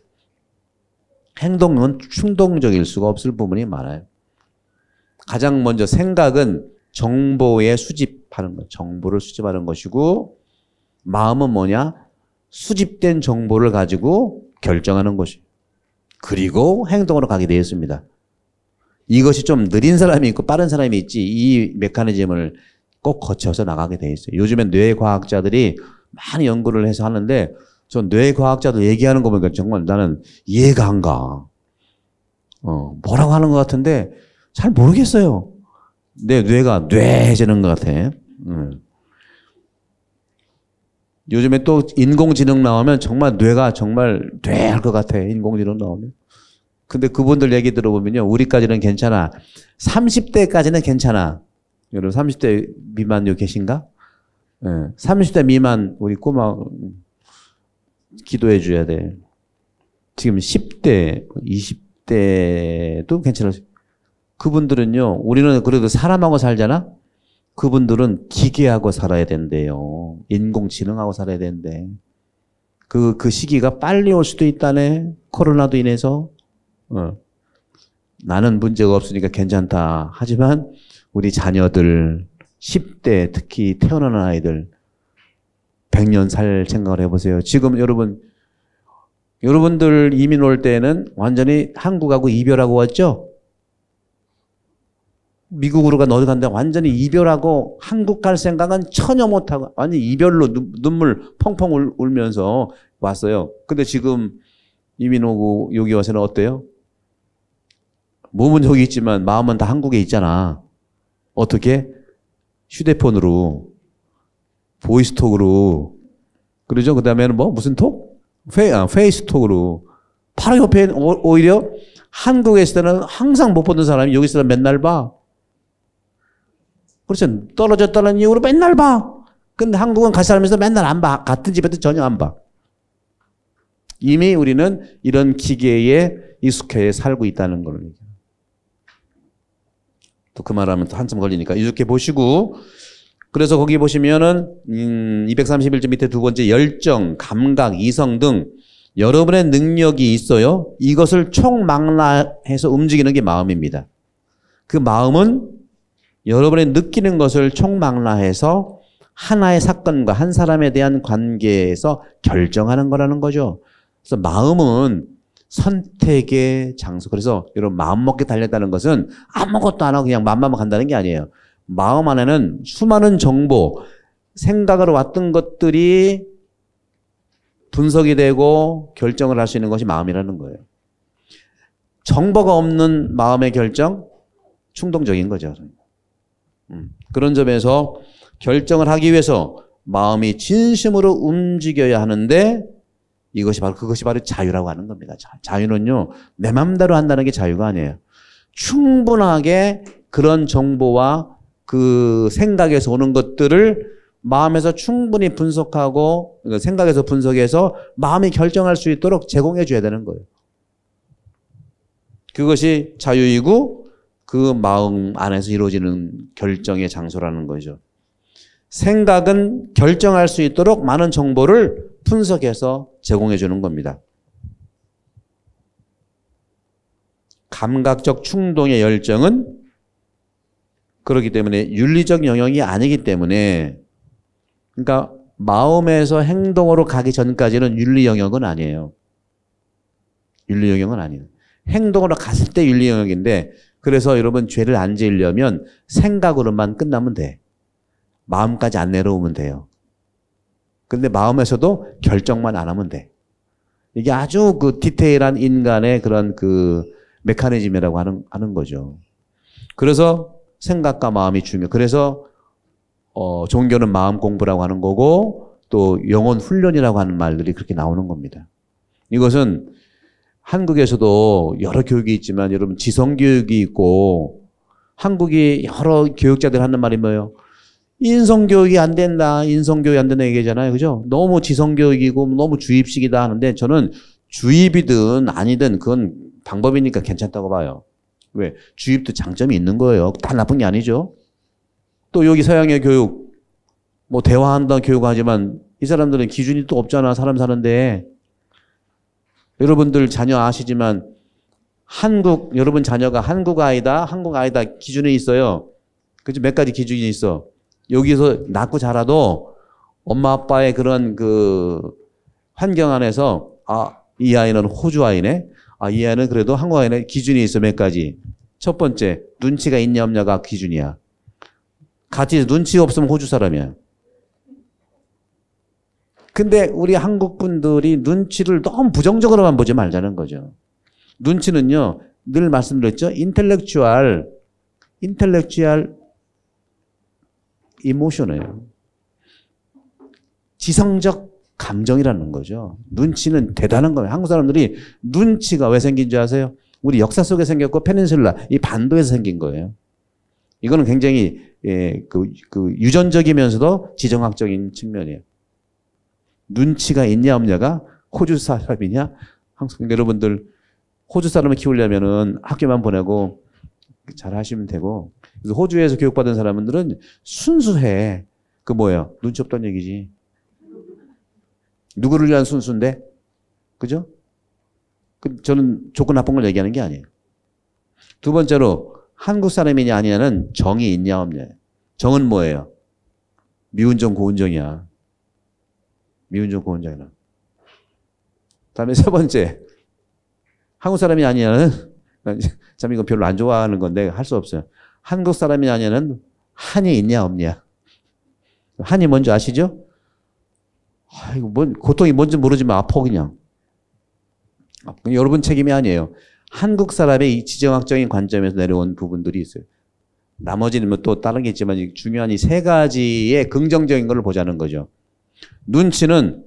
행동은 충동적일 수가 없을 부분이 많아요. 가장 먼저 생각은 정보의 수집하는 것, 정보를 수집하는 것이고 마음은 뭐냐? 수집된 정보를 가지고 결정하는 것이. 그리고 행동으로 가게 되어 있습니다. 이것이 좀 느린 사람이 있고 빠른 사람이 있지 이 메커니즘을 꼭 거쳐서 나가게 되어 있어요. 요즘엔 뇌과학자들이 많이 연구를 해서 하는데 전 뇌과학자들 얘기하는 거 보니까 정말 나는 이해가 안 가. 뭐라고 하는 것 같은데 잘 모르겠어요. 내 뇌가 뇌해지는 것 같아. 요즘에 또 인공지능 나오면 정말 뇌가 정말 뇌할 것 같아. 인공지능 나오면. 근데 그분들 얘기 들어보면요. 우리까지는 괜찮아. 30대까지는 괜찮아. 여러분 30대 미만 여기 계신가? 30대 미만 우리 꼬마 기도해 줘야 돼. 지금 10대, 20대도 괜찮아요. 그분들은요. 우리는 그래도 사람하고 살잖아? 그분들은 기계하고 살아야 된대요. 인공지능하고 살아야 된대. 그 시기가 빨리 올 수도 있다네. 코로나도 인해서. 나는 문제가 없으니까 괜찮다. 하지만 우리 자녀들 10대 특히 태어나는 아이들 100년 살 생각을 해보세요. 지금 여러분들 이민 올 때는 완전히 한국하고 이별하고 왔죠? 미국으로 어디 간다 완전히 이별하고 한국 갈 생각은 전혀 못하고 완전히 이별로 눈물 펑펑 울면서 왔어요. 근데 지금 이민 오고 여기 와서는 어때요? 몸은 저기 있지만 마음은 다 한국에 있잖아. 어떻게? 휴대폰으로 보이스톡으로 그러죠. 그 다음에는 뭐 무슨 톡? 페이스톡으로 바로 옆에 오히려 한국에 있을 때는 항상 못 보는 사람이 여기 있을 때 맨날 봐. 그렇죠. 떨어졌다는 이유로 맨날 봐. 근데 한국은 같이 살면서 맨날 안 봐. 같은 집에도 전혀 안 봐. 이미 우리는 이런 기계에 익숙해 살고 있다는 걸. 또 그 말하면 또 한참 걸리니까 이렇게 보시고 그래서 거기 보시면은 231쪽 밑에 두 번째 열정, 감각, 이성 등 여러분의 능력이 있어요. 이것을 총망라해서 움직이는 게 마음입니다. 그 마음은 여러분의 느끼는 것을 총망라해서 하나의 사건과 한 사람에 대한 관계에서 결정하는 거라는 거죠. 그래서 마음은 선택의 장소. 그래서 여러분 마음 먹게 달렸다는 것은 아무것도 안 하고 그냥 맘만 간다는 게 아니에요. 마음 안에는 수많은 정보, 생각으로 왔던 것들이 분석이 되고 결정을 할 수 있는 것이 마음이라는 거예요. 정보가 없는 마음의 결정, 충동적인 거죠. 그런 점에서 결정을 하기 위해서 마음이 진심으로 움직여야 하는데 그것이 바로 자유라고 하는 겁니다. 자유는요, 내 맘대로 한다는 게 자유가 아니에요. 충분하게 그런 정보와 그 생각에서 오는 것들을 마음에서 충분히 분석하고 생각에서 분석해서 마음이 결정할 수 있도록 제공해 줘야 되는 거예요. 그것이 자유이고 그 마음 안에서 이루어지는 결정의 장소라는 거죠. 생각은 결정할 수 있도록 많은 정보를 분석해서 제공해 주는 겁니다. 감각적 충동의 열정은 그렇기 때문에 윤리적 영역이 아니기 때문에, 그러니까 마음에서 행동으로 가기 전까지는 윤리 영역은 아니에요. 윤리 영역은 아니에요. 행동으로 갔을 때 윤리 영역인데, 그래서 여러분 죄를 안 지으려면 생각으로만 끝나면 돼. 마음까지 안 내려오면 돼요. 근데 마음에서도 결정만 안 하면 돼. 이게 아주 그 디테일한 인간의 그런 그 메커니즘이라고 하는 거죠. 그래서 생각과 마음이 중요해요. 그래서 종교는 마음 공부라고 하는 거고 또 영혼 훈련이라고 하는 말들이 그렇게 나오는 겁니다. 이것은 한국에서도 여러 교육이 있지만 여러분 지성교육이 있고 한국이 여러 교육자들 하는 말이 뭐예요? 인성교육이 안 된다. 인성교육이 안 된다 얘기잖아요. 그죠? 너무 지성교육이고 너무 주입식이다 하는데 저는 주입이든 아니든 그건 방법이니까 괜찮다고 봐요. 왜? 주입도 장점이 있는 거예요. 다 나쁜 게 아니죠. 또 여기 서양의 교육, 뭐 대화한다 교육하지만 이 사람들은 기준이 또 없잖아. 사람 사는데. 여러분들 자녀 아시지만 여러분 자녀가 한국 아이다 기준이 있어요. 그죠? 몇 가지 기준이 있어. 여기서 낳고 자라도 엄마 아빠의 그런 그 환경 안에서 이 아이는 호주 아이네. 이 아이는 그래도 한국 아이네. 기준이 있어. 몇 가지. 첫 번째, 눈치가 있냐 없냐가 기준이야. 같이 눈치 없으면 호주 사람이야. 근데 우리 한국 분들이 눈치를 너무 부정적으로만 보지 말자는 거죠. 눈치는요, 늘 말씀드렸죠. 인텔렉츄얼 이모션이에요. 지성적 감정이라는 거죠. 눈치는 대단한 거예요. 한국 사람들이 눈치가 왜 생긴 줄 아세요? 우리 역사 속에 생겼고 페닌슐라, 이 반도에서 생긴 거예요. 이거는 굉장히 유전적이면서도 지정학적인 측면이에요. 눈치가 있냐 없냐가 호주 사람이냐? 항상 여러분들 호주 사람을 키우려면은 학교만 보내고 잘 하시면 되고, 그래서 호주에서 교육받은 사람들은 순수해. 그 뭐예요? 눈치 없다는 얘기지. 누구를 위한 순수인데? 그죠? 저는 좋고 나쁜 걸 얘기하는 게 아니에요. 두 번째로 한국 사람이냐 아니냐는 정이 있냐 없냐. 정은 뭐예요? 미운정 고운정이야. 미운정 고운정이야. 다음에 세 번째, 한국 사람이 아니냐는 참 이거 별로 안 좋아하는 건데 할 수 없어요. 한국 사람이 아니냐는 한이 있냐 없냐. 한이 뭔지 아시죠? 이거 고통이 뭔지 모르지만 아파 그냥. 여러분 책임이 아니에요. 한국 사람의 이 지정학적인 관점에서 내려온 부분들이 있어요. 나머지는 뭐 또 다른 게 있지만 중요한 이 세 가지의 긍정적인 걸 보자는 거죠. 눈치는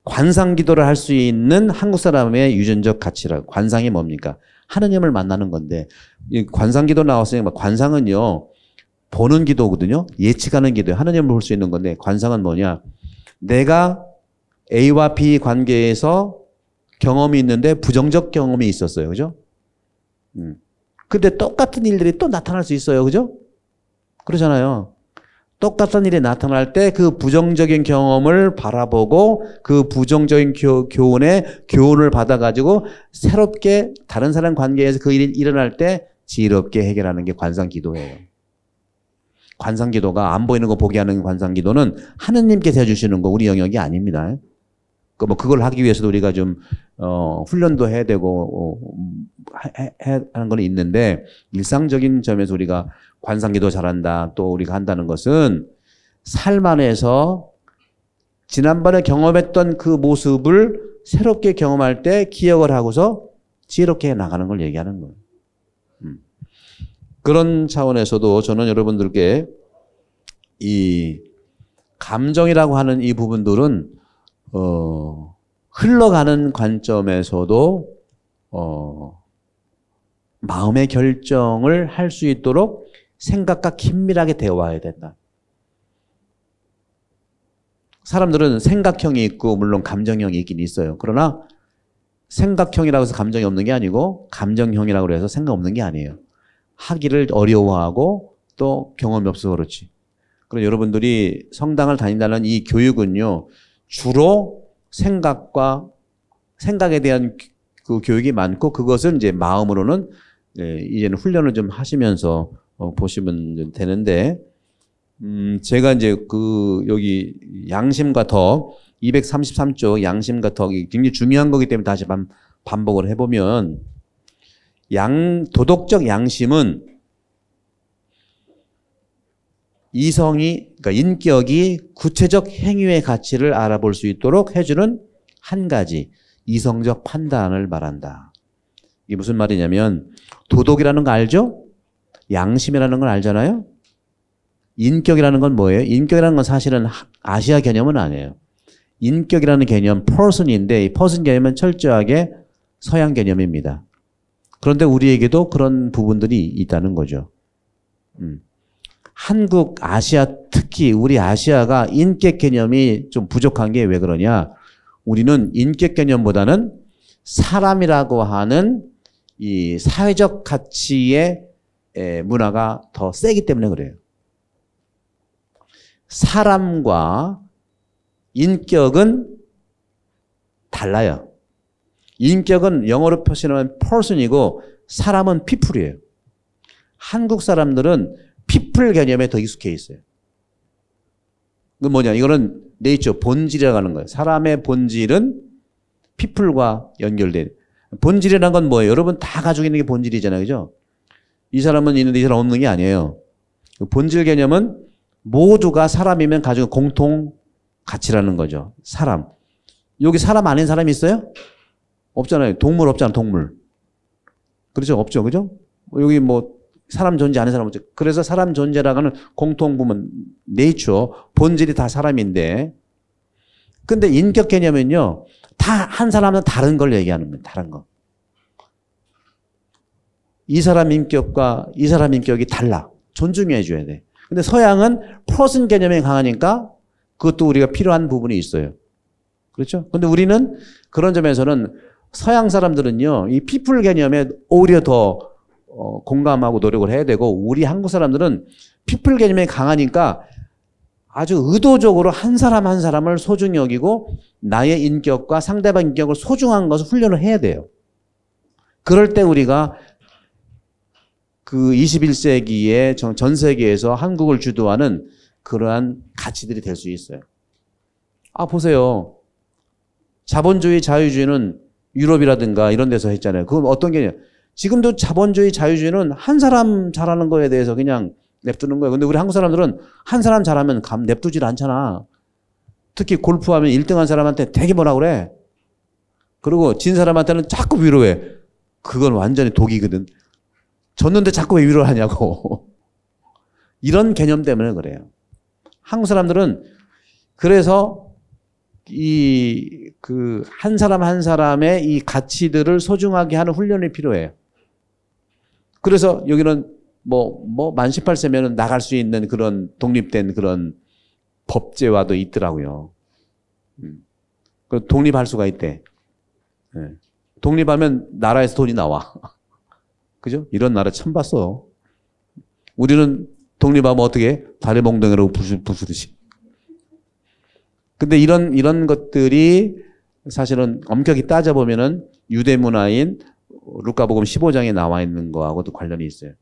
관상기도를 할 수 있는 한국 사람의 유전적 가치라. 관상이 뭡니까? 하느님을 만나는 건데, 이 관상기도 나왔으니까 관상은요, 보는 기도거든요. 예측하는 기도예요. 하느님을 볼 수 있는 건데, 관상은 뭐냐? 내가 A와 B 관계에서 경험이 있는데 부정적 경험이 있었어요. 그죠? 근데 똑같은 일들이 또 나타날 수 있어요. 그죠? 그러잖아요. 똑같은 일이 나타날 때 그 부정적인 경험을 바라보고 그 부정적인 교훈을 받아가지고 새롭게 다른 사람 관계에서 그 일이 일어날 때 지혜롭게 해결하는 게 관상기도예요. 관상기도가 안 보이는 거 보게 하는 관상기도는 하느님께서 해주시는 거 우리 영역이 아닙니다. 그걸 하기 위해서도 우리가 좀 훈련도 해야 되고 하는 건 있는데, 일상적인 점에서 우리가 관상기도 잘한다, 또 우리가 한다는 것은 삶 안에서 지난번에 경험했던 그 모습을 새롭게 경험할 때 기억을 하고서 지혜롭게 나가는 걸 얘기하는 거예요. 그런 차원에서도 저는 여러분들께 이 감정이라고 하는 이 부분들은 흘러가는 관점에서도 마음의 결정을 할 수 있도록 생각과 긴밀하게 대화해야 된다. 사람들은 생각형이 있고 물론 감정형이 있긴 있어요. 그러나 생각형이라고 해서 감정이 없는 게 아니고 감정형이라고 해서 생각 없는 게 아니에요. 하기를 어려워하고 또 경험이 없어서 그렇지. 그럼 여러분들이 성당을 다닌다는 이 교육은요, 주로 생각에 대한 그 교육이 많고 그것은 이제 마음으로는 이제는 훈련을 좀 하시면서 보시면 되는데, 제가 이제 여기 양심과 덕, 233쪽 양심과 덕이 굉장히 중요한 거기 때문에 다시 반복을 해보면, 도덕적 양심은 그러니까 인격이 구체적 행위의 가치를 알아볼 수 있도록 해주는 한 가지 이성적 판단을 말한다. 이게 무슨 말이냐면, 도덕이라는 거 알죠? 양심이라는 걸 알잖아요? 인격이라는 건 뭐예요? 인격이라는 건 사실은 아시아 개념은 아니에요. 인격이라는 개념, person인데, 이 person 개념은 철저하게 서양 개념입니다. 그런데 우리에게도 그런 부분들이 있다는 거죠. 한국, 아시아, 특히 우리 아시아가 인격 개념이 좀 부족한 게 왜 그러냐? 우리는 인격 개념보다는 사람이라고 하는 이 사회적 가치의 문화가 더 세기 때문에 그래요. 사람과 인격은 달라요. 인격은 영어로 표시하면 person이고 사람은 people이에요. 한국 사람들은 people 개념에 더 익숙해 있어요. 그건 뭐냐? 이거는 네이처, 본질이라고 하는 거예요. 사람의 본질은 people과 연결된. 본질이라는 건 뭐예요? 여러분 다 가지고 있는 게 본질이잖아요. 그죠? 이 사람은 있는데 이 사람 없는 게 아니에요. 본질 개념은 모두가 사람이면 가지고 공통 가치라는 거죠. 사람. 여기 사람 아닌 사람이 있어요? 없잖아요. 동물 없잖아, 동물. 그렇죠? 없죠. 그죠? 여기 뭐 사람 존재 아닌 사람 없죠. 그래서 사람 존재라고 하는 공통 부분, 네이처, 본질이 다 사람인데, 근데 인격 개념은요, 다 한 사람은 다른 걸 얘기하는 거예요. 다른 거. 이 사람 인격과 이 사람 인격이 달라. 존중해 줘야 돼. 근데 서양은 person 개념이 강하니까 그것도 우리가 필요한 부분이 있어요. 그렇죠? 근데 우리는 그런 점에서는 서양 사람들은요, 이 people 개념에 오히려 더 공감하고 노력을 해야 되고, 우리 한국 사람들은 people 개념이 강하니까 아주 의도적으로 한 사람 한 사람을 소중히 여기고 나의 인격과 상대방 인격을 소중한 것을 훈련을 해야 돼요. 그럴 때 우리가 그 21세기에 전 세계에서 한국을 주도하는 그러한 가치들이 될 수 있어요. 보세요. 자본주의, 자유주의는 유럽이라든가 이런 데서 했잖아요. 그건 어떤 개념? 지금도 자본주의, 자유주의는 한 사람 잘하는 거에 대해서 그냥 냅두는 거예요. 근데 우리 한국 사람들은 한 사람 잘하면 냅두질 않잖아. 특히 골프하면 1등한 사람한테 되게 뭐라 그래. 그리고 진 사람한테는 자꾸 위로해. 그건 완전히 독이거든. 졌는데 자꾸 왜 위로를 하냐고. 이런 개념 때문에 그래요. 한국 사람들은 그래서 한 사람 한 사람의 이 가치들을 소중하게 하는 훈련이 필요해요. 그래서 여기는 만 18세면은 나갈 수 있는 그런 독립된 그런 법제화도 있더라고요. 그 독립할 수가 있대. 독립하면 나라에서 돈이 나와. 그죠? 이런 나라 처음 봤어. 우리는 독립하면 어떻게 해? 다리 몽둥이로 부수듯이. 근데 이런 것들이 사실은 엄격히 따져보면은 유대 문화인 루카복음 15장에 나와 있는 거하고도 관련이 있어요.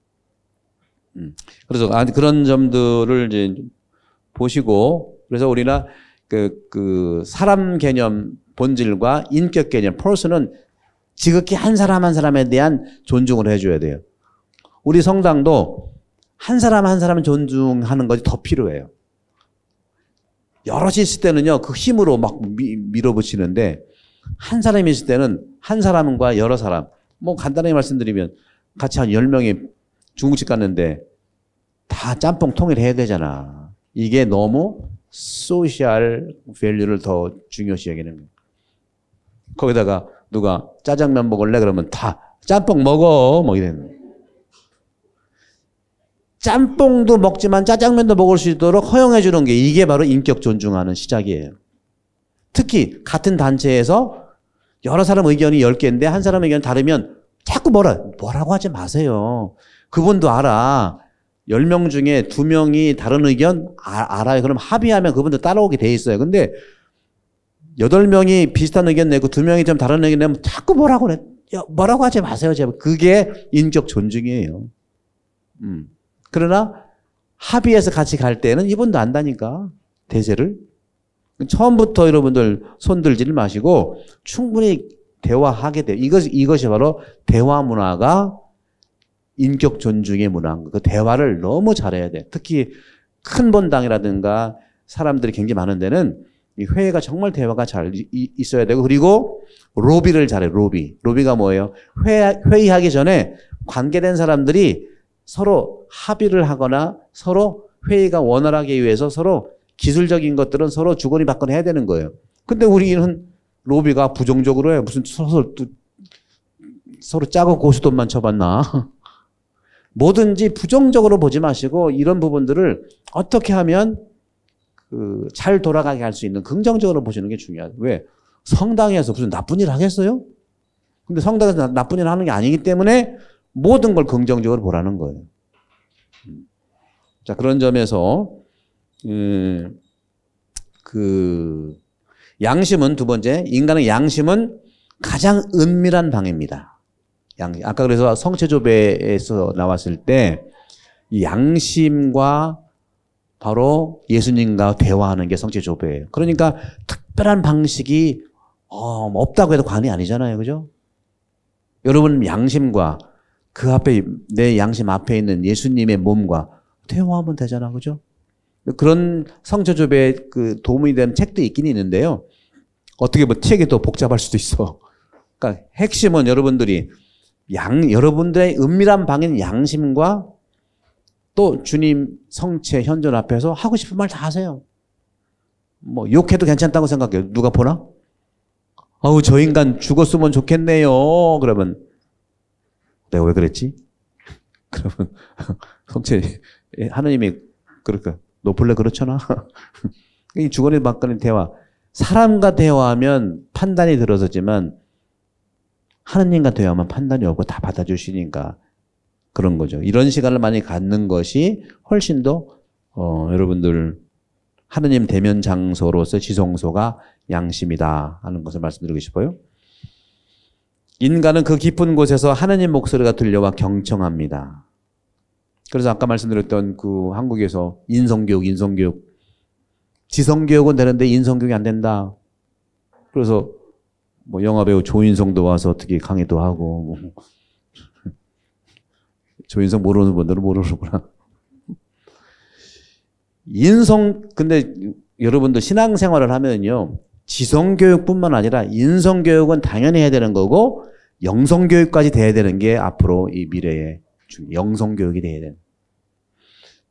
그래서 그런 점들을 이제 보시고, 그래서 우리나 그 사람 개념 본질과 인격 개념 person은 지극히 한 사람 한 사람에 대한 존중을 해줘야 돼요. 우리 성당도 한 사람 한 사람을 존중하는 것이 더 필요해요. 여럿이 있을 때는요, 그 힘으로 막 밀어붙이는데, 한 사람이 있을 때는 한 사람과 여러 사람, 간단하게 말씀드리면 같이 한 10명이 중국집 갔는데 다 짬뽕 통일을 해야 되잖아. 이게 너무 소셜 밸류를 더 중요시 여기는 거예요. 거기다가 누가 짜장면 먹을래? 그러면 다 짬뽕 먹어. 뭐 이랬는데. 짬뽕도 먹지만 짜장면도 먹을 수 있도록 허용해 주는 게 이게 바로 인격 존중하는 시작이에요. 특히 같은 단체에서 여러 사람 의견이 10개인데 한 사람 의견 다르면 자꾸 뭐라고 하지 마세요. 그분도 알아. 10명 중에 2명이 다른 의견 알아요. 그럼 합의하면 그분도 따라오게 돼 있어요. 근데 8명이 비슷한 의견 내고 2명이 좀 다른 의견 내면 자꾸 뭐라고 그래. 뭐라고 하지 마세요. 제발. 그게 인격 존중이에요. 그러나 합의해서 같이 갈 때는 이분도 안다니까. 대세를. 처음부터 여러분들 손들지를 마시고 충분히 대화하게 돼요. 이것이 바로 대화 문화가 인격 존중의 문화인 거예요. 그 대화를 너무 잘해야 돼. 특히 큰 본당이라든가 사람들이 굉장히 많은 데는 이 회의가 정말 대화가 잘 있어야 되고 그리고 로비를 잘해. 로비가 뭐예요? 회의하기 전에 관계된 사람들이 서로 합의를 하거나 서로 회의가 원활하게 위해서 서로 기술적인 것들은 서로 주거니 받거니 해야 되는 거예요. 근데 우리는 로비가 부정적으로 해. 무슨 서로 짜고 고스톱만 쳐봤나? 뭐든지 부정적으로 보지 마시고 이런 부분들을 어떻게 하면 잘 돌아가게 할 수 있는 긍정적으로 보시는 게 중요해요. 왜? 성당에서 무슨 나쁜 일 하겠어요? 근데 성당에서 나쁜 일 하는 게 아니기 때문에 모든 걸 긍정적으로 보라는 거예요. 자, 그런 점에서 양심은 두 번째, 인간의 양심은 가장 은밀한 방입니다. 아까 그래서 성체조배에서 나왔을 때 이 양심과 바로 예수님과 대화하는 게 성체조배예요. 그러니까 특별한 방식이 없다고 해도 관이 아니잖아요. 그죠? 여러분 양심과 그 앞에 내 양심 앞에 있는 예수님의 몸과 대화하면 되잖아. 그죠? 그런 성체조배에 도움이 되는 책도 있긴 있는데요. 어떻게 보면 책이 더 복잡할 수도 있어. 그러니까 핵심은 여러분들이 여러분들의 은밀한 방인 양심과 또 주님 성체 현존 앞에서 하고 싶은 말 다 하세요. 뭐 욕해도 괜찮다고 생각해요. 누가 보나? 아우 저 인간 죽었으면 좋겠네요. 그러면 내가 왜 그랬지? 그러면 성체 하느님이 그럴까? 너 본래 그렇잖아. 이 주거니 받거니 대화. 사람과 대화하면 판단이 들어서지만 하느님과 대화하면 판단이 없고 다 받아주시니까 그런 거죠. 이런 시간을 많이 갖는 것이 훨씬 더 여러분들 하느님 대면 장소로서 지성소가 양심이다 하는 것을 말씀드리고 싶어요. 인간은 그 깊은 곳에서 하느님 목소리가 들려와 경청합니다. 그래서 아까 말씀드렸던 한국에서 인성교육. 지성교육은 되는데 인성교육이 안 된다. 그래서 뭐 영화배우 조인성도 와서 어떻게 강의도 하고 조인성 모르는 분들은 모르는구나. 근데 여러분들 신앙생활을 하면요. 지성교육뿐만 아니라 인성교육은 당연히 해야 되는 거고 영성교육까지 돼야 되는 게 앞으로 이 미래의 영성교육이 돼야 되는.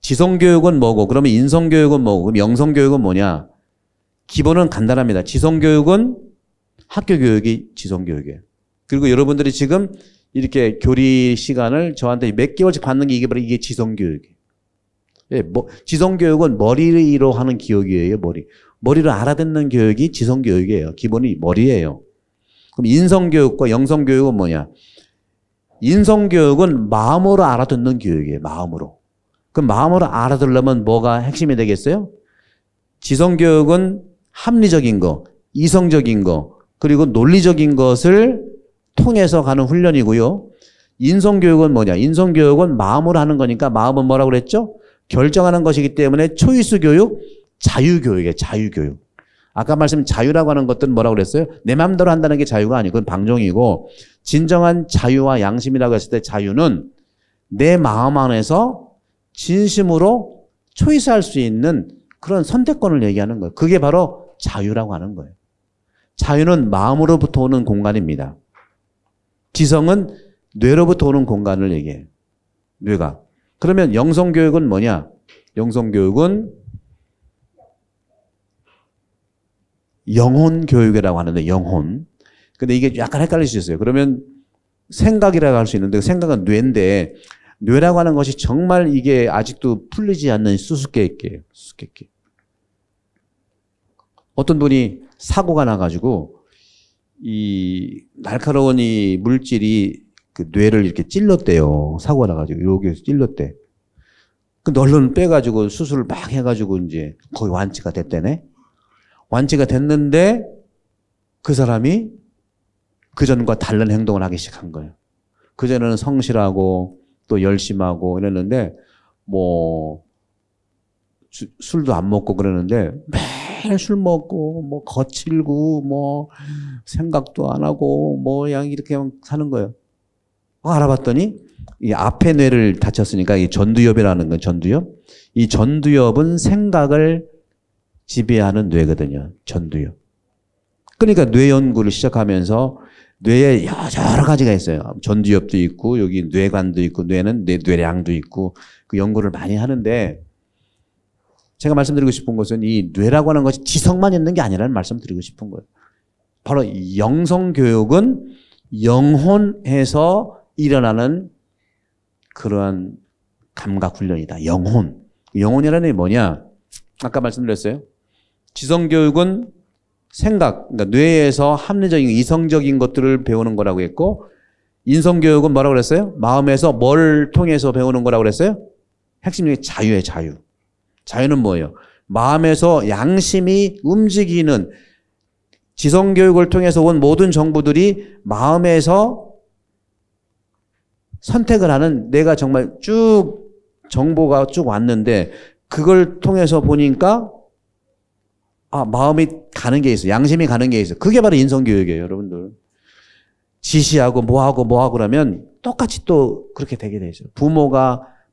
지성교육은 뭐고 그러면 인성교육은 뭐고 그럼 영성교육은 뭐냐. 기본은 간단합니다. 지성교육은 학교교육이 지성교육이에요. 그리고 여러분들이 지금 이렇게 교리 시간을 저한테 몇 개월씩 받는 게 이게 지성교육이에요. 예, 지성교육은 머리로 하는 교육이에요. 머리로 알아듣는 교육이 지성교육이에요. 기본이 머리예요. 그럼 인성교육과 영성교육은 뭐냐? 인성교육은 마음으로 알아듣는 교육이에요. 마음으로. 그럼 마음으로 알아들으려면 뭐가 핵심이 되겠어요? 지성교육은 합리적인 거, 이성적인 거, 그리고 논리적인 것을 통해서 가는 훈련이고요. 인성교육은 뭐냐? 인성교육은 마음으로 하는 거니까 마음은 뭐라고 그랬죠? 결정하는 것이기 때문에 초이스 교육, 자유교육이에요. 자유교육. 아까 말씀 자유라고 하는 것들은 뭐라고 그랬어요? 내 마음대로 한다는 게 자유가 아니고 그건 방종이고 진정한 자유와 양심이라고 했을 때 자유는 내 마음 안에서 진심으로 초이스할 수 있는 그런 선택권을 얘기하는 거예요. 그게 바로 자유라고 하는 거예요. 자유는 마음으로부터 오는 공간입니다. 지성은 뇌로부터 오는 공간을 얘기해요. 뇌가. 그러면 영성교육은 뭐냐? 영성교육은 영혼교육이라고 하는데 영혼. 근데 이게 약간 헷갈릴 수 있어요. 그러면 생각이라고 할 수 있는데 생각은 뇌인데 뇌라고 하는 것이 정말 이게 아직도 풀리지 않는 수수께끼예요. 수수께끼. 어떤 분이 사고가 나가지고 이 날카로운 이 물질이 그 뇌를 이렇게 찔렀대요. 사고가 나가지고 여기에서 찔렀대. 그 널른 빼가지고 수술을 막 해가지고 이제 거의 완치가 됐대네. 완치가 됐는데 그 사람이 그전과 다른 행동을 하기 시작한 거예요. 그전에는 성실하고 또 열심하고 이랬는데 뭐 술도 안 먹고 그러는데 매일 술 먹고 뭐 거칠고 뭐 생각도 안 하고 뭐 그냥 이렇게 사는 거예요. 알아봤더니 이 앞에 뇌를 다쳤으니까 이 전두엽이라는 건 전두엽. 이 전두엽은 생각을 지배하는 뇌거든요. 전두엽. 그러니까 뇌 연구를 시작하면서 뇌에 여러 가지가 있어요. 전두엽도 있고 여기 뇌관도 있고 뇌는 뇌량도 있고 그 연구를 많이 하는데 제가 말씀드리고 싶은 것은 이 뇌라고 하는 것이 지성만 있는 게 아니라는 말씀 드리고 싶은 거예요. 바로 영성교육은 영혼에서 일어나는 그러한 감각훈련이다. 영혼. 영혼이라는 게 뭐냐? 아까 말씀드렸어요. 지성교육은 생각, 그러니까 뇌에서 합리적인 이성적인 것들을 배우는 거라고 했고 인성교육은 뭐라고 그랬어요? 마음에서 뭘 통해서 배우는 거라고 그랬어요? 핵심 중에 자유예요. 자유. 자유는 뭐예요? 마음에서 양심이 움직이는 지성교육을 통해서 온 모든 정보들이 마음에서 선택을 하는 내가 정말 쭉 정보가 쭉 왔는데 그걸 통해서 보니까 마음이 가는 게 있어. 양심이 가는 게 있어. 그게 바로 인성교육이에요, 여러분들. 지시하고 뭐하고 그러면 똑같이 또 그렇게 되게 돼 있어요.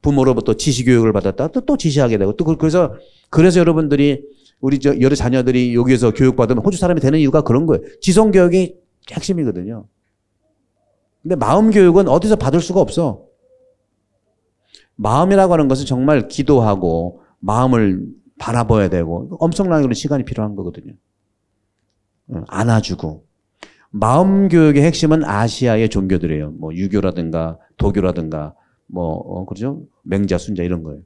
부모로부터 지시교육을 받았다. 또 지시하게 되고. 그래서 여러분들이 우리 여러 자녀들이 여기에서 교육받으면 호주 사람이 되는 이유가 그런 거예요. 지성교육이 핵심이거든요. 근데 마음교육은 어디서 받을 수가 없어. 마음이라고 하는 것은 정말 기도하고 마음을 바라봐야 되고 엄청나게 시간이 필요한 거거든요. 안아주고. 마음교육의 핵심은 아시아의 종교들이에요. 뭐 유교라든가 도교라든가 그죠? 맹자, 순자 이런 거예요.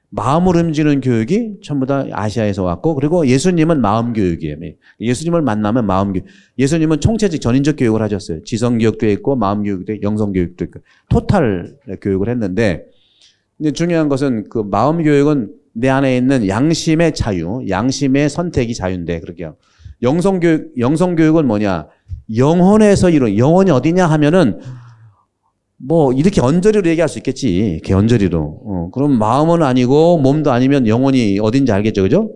마음을 움직이는 교육이 전부 다 아시아에서 왔고 그리고 예수님은 마음교육이에요. 예수님을 만나면 마음교육. 예수님은 총체적 전인적 교육을 하셨어요. 지성교육도 있고 마음교육도 있고 영성교육도 있고 토탈 교육을 했는데 근데 중요한 것은 그 마음교육은 내 안에 있는 양심의 자유, 양심의 선택이 자유인데 그렇게 해요. 영성교육은 뭐냐? 영혼에서 이룬 영혼이 어디냐 하면은 이렇게 언저리로 얘기할 수 있겠지. 이렇게 언저리로. 그럼 마음은 아니고 몸도 아니면 영혼이 어딘지 알겠죠. 그죠?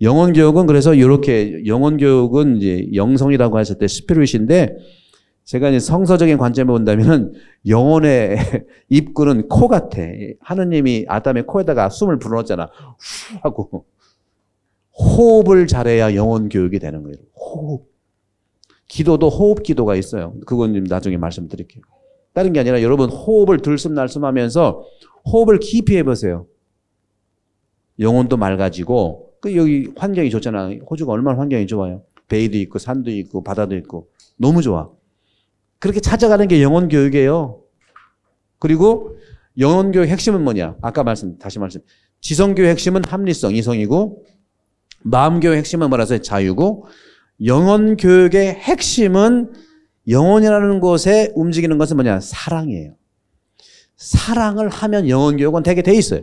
영혼교육은 그래서 이렇게 영혼교육은 이제 영성이라고 했을 때 스피릿인데 제가 이제 성서적인 관점에 본다면은 영혼의 입구는 코 같아. 하느님이 아담의 코에다가 숨을 불어넣었잖아. 후 하고. 호흡을 잘해야 영혼교육이 되는 거예요. 호흡. 기도도 호흡 기도가 있어요. 그건 나중에 말씀드릴게요. 다른 게 아니라 여러분 호흡을 들숨날숨하면서 호흡을 깊이 해보세요. 영혼도 맑아지고 여기 환경이 좋잖아. 호주가 얼마나 환경이 좋아요. 베이도 있고 산도 있고 바다도 있고 너무 좋아. 그렇게 찾아가는 게 영혼교육이에요. 그리고 영혼교육 핵심은 뭐냐? 다시 말씀. 지성교육 핵심은 합리성, 이성이고 마음교육 핵심은 뭐라서 자유고 영혼교육의 핵심은 영혼이라는 곳에 움직이는 것은 뭐냐? 사랑이에요. 사랑을 하면 영혼교육은 되게 돼 있어요.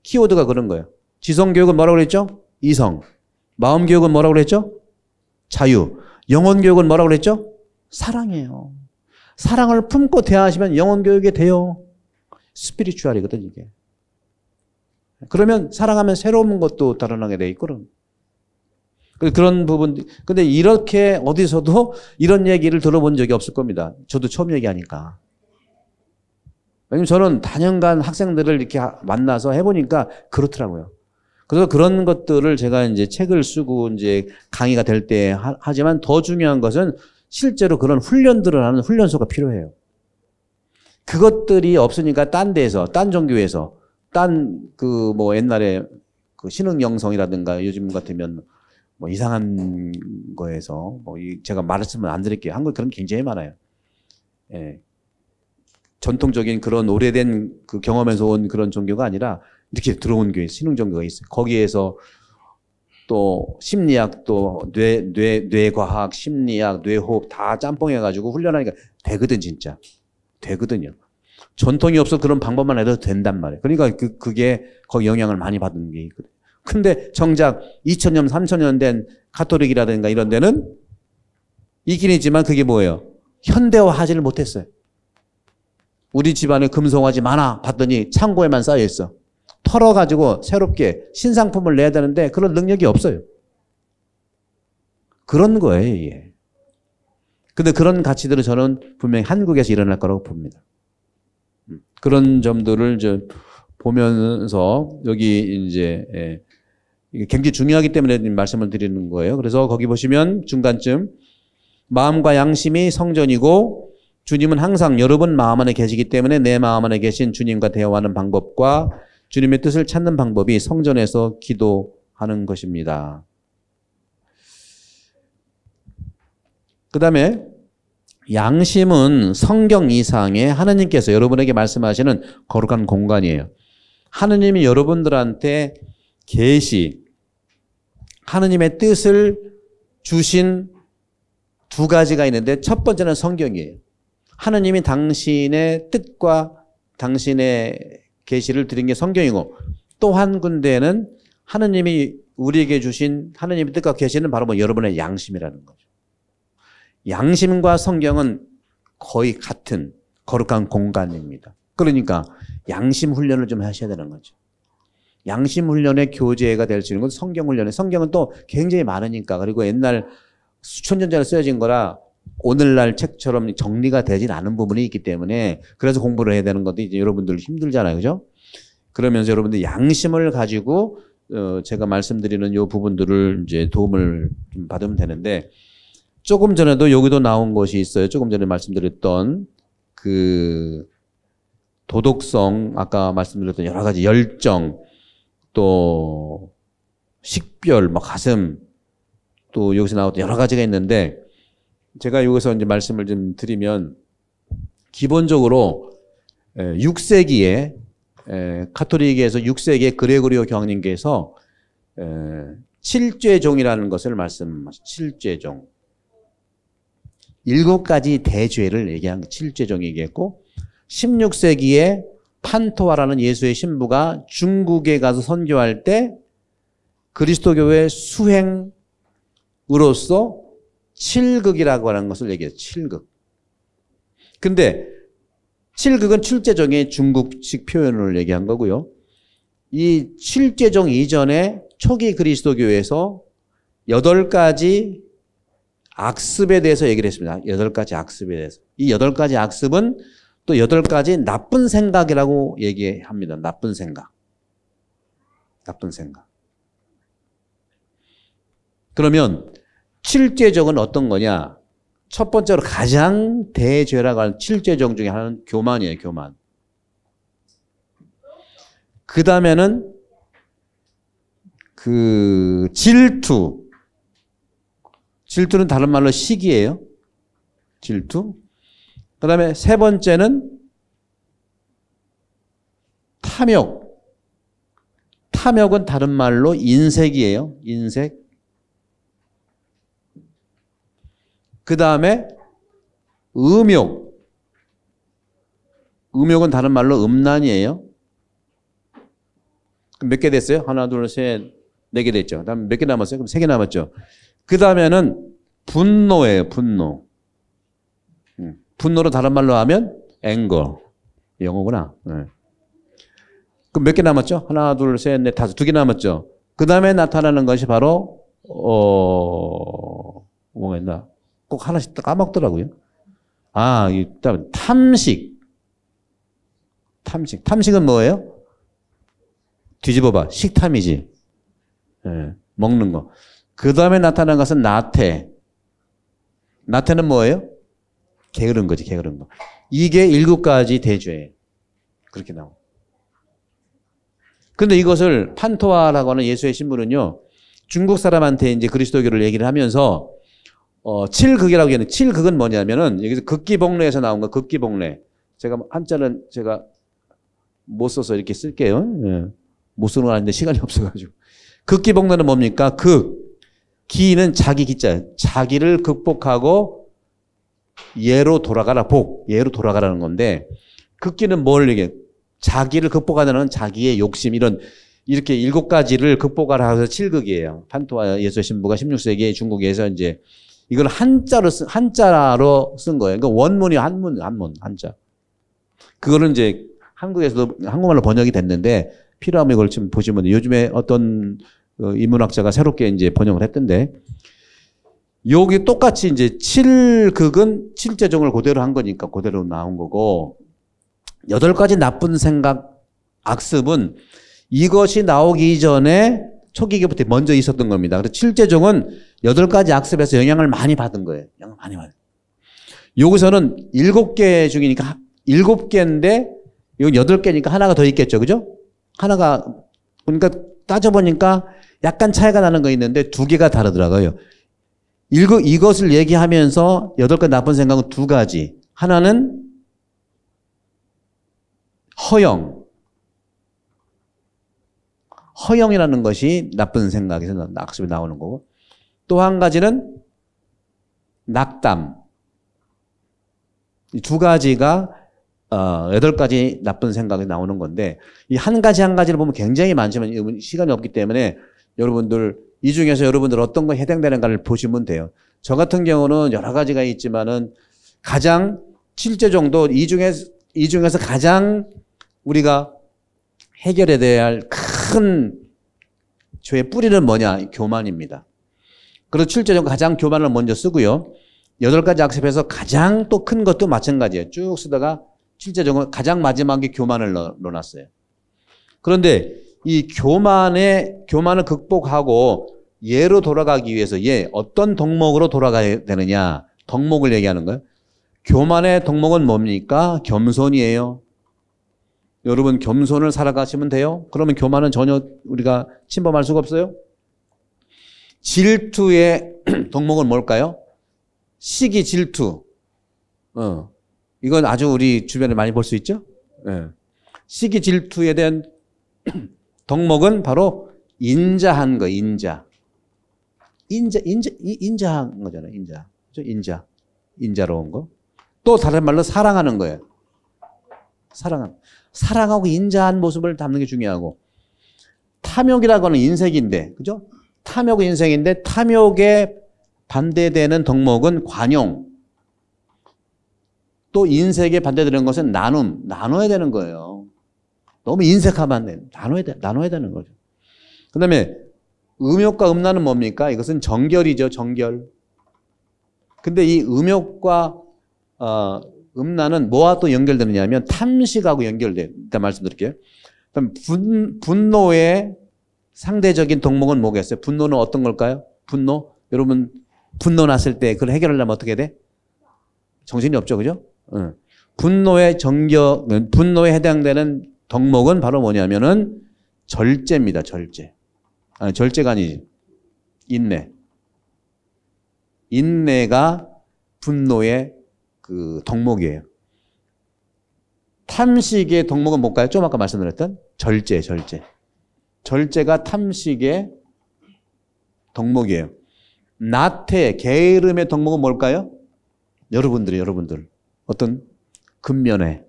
키워드가 그런 거예요. 지성교육은 뭐라고 그랬죠? 이성. 마음교육은 뭐라고 그랬죠? 자유. 영혼교육은 뭐라고 그랬죠? 사랑이에요. 사랑을 품고 대하시면 영혼교육이 돼요. 스피리추얼이거든 이게. 그러면 사랑하면 새로운 것도 드러나게 돼 있고 그런 부분. 근데 이렇게 어디서도 이런 얘기를 들어본 적이 없을 겁니다. 저도 처음 얘기하니까. 왜냐면 저는 다년간 학생들을 이렇게 만나서 해보니까 그렇더라고요. 그래서 그런 것들을 제가 이제 책을 쓰고 이제 강의가 될 때 하지만 더 중요한 것은 실제로 그런 훈련들을 하는 훈련소가 필요해요. 그것들이 없으니까 딴 데에서, 딴 종교에서, 옛날에 그 신흥영성이라든가 요즘 같으면 이상한 거에서 제가 말씀은 안 드릴게요. 한국에 그런 게 굉장히 많아요. 예. 전통적인 그런 오래된 그 경험에서 온 그런 종교가 아니라 이렇게 들어온 교회, 신흥 종교가 있어요. 거기에서 또 심리학, 또 뇌과학, 심리학, 뇌호흡 다 짬뽕해가지고 훈련하니까 되거든, 진짜. 되거든요. 전통이 없어 그런 방법만 해도 된단 말이에요. 그러니까 그게 거기 영향을 많이 받은 게 있거든요. 근데 정작 2000년, 3000년 된 가톨릭이라든가 이런 데는 있긴 있지만 그게 뭐예요? 현대화하지를 못했어요. 우리 집안에 금송아지 많아 봤더니 창고에만 쌓여 있어. 털어가지고 새롭게 신상품을 내야 되는데 그런 능력이 없어요. 그런 거예요, 이게. 근데 그런 가치들은 저는 분명히 한국에서 일어날 거라고 봅니다. 그런 점들을 보면서 여기 이제 이게 굉장히 중요하기 때문에 말씀을 드리는 거예요. 그래서 거기 보시면 중간쯤 마음과 양심이 성전이고 주님은 항상 여러분 마음 안에 계시기 때문에 내 마음 안에 계신 주님과 대화하는 방법과 주님의 뜻을 찾는 방법이 성전에서 기도하는 것입니다. 그 다음에 양심은 성경 이상의 하느님께서 여러분에게 말씀하시는 거룩한 공간이에요. 하느님이 여러분들한테 계시, 하느님의 뜻을 주신 두 가지가 있는데 첫 번째는 성경이에요. 하느님이 당신의 뜻과 당신의 계시를 드린 게 성경이고 또 한 군데에는 하느님이 우리에게 주신 하느님의 뜻과 계시는 바로 뭐 여러분의 양심이라는 거죠. 양심과 성경은 거의 같은 거룩한 공간입니다. 그러니까 양심 훈련을 좀 하셔야 되는 거죠. 양심 훈련의 교재가 될 수 있는 건 성경 훈련에 성경은 또 굉장히 많으니까 그리고 옛날 수천 년 전에 쓰여진 거라 오늘날 책처럼 정리가 되진 않은 부분이 있기 때문에 그래서 공부를 해야 되는 건데 이제 여러분들 힘들잖아요. 그죠? 그러면서 여러분들 양심을 가지고 제가 말씀드리는 이 부분들을 이제 도움을 좀 받으면 되는데 조금 전에도 여기도 나온 것이 있어요. 조금 전에 말씀드렸던 그 도덕성, 아까 말씀드렸던 여러 가지 열정, 또 식별, 뭐 가슴, 또 여기서 나왔던 여러 가지가 있는데 제가 여기서 이제 말씀을 좀 드리면 기본적으로 6세기에 가톨릭에서 6세기에 그레고리오 교황님께서 7죄종이라는 것을 말씀하셨어요. 7죄종. 7가지 대죄를 얘기한 7죄종 얘기했고 16세기에 판토아라는 예수의 신부가 중국에 가서 선교할 때 그리스도교의 수행으로서 7극이라고 하는 것을 얘기해요. 7극. 근데 7극은 7죄종의 중국식 표현을 얘기한 거고요. 이 7죄종 이전에 초기 그리스도교에서 8가지 악습에 대해서 얘기를 했습니다. 8가지 악습에 대해서. 이 8가지 악습은 또 8가지 나쁜 생각이라고 얘기합니다. 나쁜 생각. 나쁜 생각. 그러면 7죄종은 어떤 거냐? 첫 번째로 가장 대죄라고 하는 7죄종 중에 하나는 교만이에요. 교만. 그 다음에는 그 질투. 질투는 다른 말로 시기예요. 질투. 그 다음에 세 번째는 탐욕. 탐욕은 다른 말로 인색이에요. 인색. 그 다음에 음욕. 음욕은 다른 말로 음란이에요. 몇 개 됐어요? 하나, 둘, 셋, 4개 됐죠. 그다음 몇 개 남았어요? 그럼 3개 남았죠. 그 다음에는 분노예요. 분노. 분노로 다른 말로 하면 anger. 영어구나. 네. 그럼 몇 개 남았죠? 하나, 둘, 셋, 넷, 다섯. 2개 남았죠. 그 다음에 나타나는 것이 바로 뭐가 있나? 꼭 하나씩 까먹더라고요. 일단 탐식. 탐식. 탐식은 뭐예요? 뒤집어봐. 식탐이지. 네. 먹는 거. 그 다음에 나타난 것은 나태. 나태는 뭐예요? 게으른 거지, 게으른 거. 이게 7가지 대죄예요. 그렇게 나와. 근데 이것을 판토아라고 하는 예수의 신부는요, 중국 사람한테 이제 그리스도교를 얘기를 하면서, 칠극이라고 하는 칠극은 뭐냐면은 여기서 극기복례에서 나온 거 극기복례. 제가 한자는 제가 못 써서 이렇게 쓸게요. 예. 못 쓰는 건 아닌데 시간이 없어가지고. 극기복례는 뭡니까? 기는 자기 기자. 자기를 극복하고 예로 돌아가라. 예로 돌아가라는 건데 극기는 뭘 얘기해? 자기를 극복하는 자기의 욕심 이렇게 7가지를 극복하라 해서 칠극이에요. 판토와 예수 신부가 16세기에 중국에서 이제 이걸 한자로 쓴 거예요. 그러니까 원문이 한자. 그거는 이제 한국에서도 한국말로 번역이 됐는데 필요하면 이걸 좀 보시면 돼요. 요즘에 어떤 인문학자가 새롭게 이제 번역을 했던데 여기 똑같이 이제 칠극은 칠제종을 그대로 한 거니까 그대로 나온 거고 8가지 나쁜 생각 악습은 이것이 나오기 전에 초기기부터 먼저 있었던 겁니다. 그래서 칠제종은 8가지 악습에서 영향을 많이 받은 거예요. 영향을 많이 받은. 여기서는 7개 중이니까 7개인데 이건 8개니까 하나가 더 있겠죠. 그죠? 하나가 그러니까 따져보니까 약간 차이가 나는 거 있는데 2개가 다르더라고요. 이것을 얘기하면서 8가지 나쁜 생각은 2가지. 하나는 허영이라는 것이 나쁜 생각에서 악습이 나오는 거고 또 한 가지는 낙담. 이 2가지가 8가지 나쁜 생각이 나오는 건데 이 한 가지 한 가지를 보면 굉장히 많지만 시간이 없기 때문에 여러분들 이 중에서 여러분들 어떤 거 해당되는가를 보시면 돼요. 저 같은 경우는 여러 가지가 있지만은 가장 7제 정도 이 중에서 가장 우리가 해결해야 할 큰 죄의 뿌리는 뭐냐? 교만입니다. 그래서 7제 정도 가장 교만을 먼저 쓰고요. 8가지 악습에서 가장 또 큰 것도 마찬가지예요. 쭉 쓰다가 7제 정도 가장 마지막에 교만을 넣어놨어요. 그런데 이 교만을 극복하고 예로 돌아가기 위해서 어떤 덕목으로 돌아가야 되느냐? 덕목을 얘기하는 거예요. 교만의 덕목은 뭡니까? 겸손이에요. 여러분 겸손을 살아가시면 돼요. 그러면 교만은 전혀 우리가 침범할 수가 없어요. 질투의 덕목은 뭘까요? 시기, 질투. 이건 아주 우리 주변에 많이 볼 수 있죠. 시기, 질투에 대한 덕목은 바로 인자한 거, 인자한 거잖아요. 인자로운 거. 또 다른 말로 사랑하는 거예요. 사랑하고 인자한 모습을 담는 게 중요하고 탐욕이라고 하는 인색인데 그죠? 탐욕은 인색인데 탐욕에 반대되는 덕목은 관용. 또 인색에 반대되는 것은 나눠야 되는 거예요. 너무 인색하면 안 돼. 나눠야 되는 거죠. 그 다음에 음욕과 음란은 뭡니까? 이것은 정결이죠. 정결. 근데 이 음욕과 음란은 뭐와 또 연결되느냐 하면 탐식하고 연결돼요. 일단 말씀드릴게요. 그럼 분노의 상대적인 덕목은 뭐겠어요? 분노는 어떤 걸까요? 분노? 여러분 분노 났을 때 그걸 해결하려면 어떻게 돼? 정신이 없죠. 그죠? 분노에 해당되는 덕목은 바로 뭐냐면은 절제입니다. 절제. 아니, 절제가 아니지. 인내가 분노의 그 덕목이에요. 탐식의 덕목은 뭘까요? 좀 아까 말씀드렸던 절제. 절제가 탐식의 덕목이에요. 나태, 게으름의 덕목은 뭘까요? 여러분들. 어떤 근면에.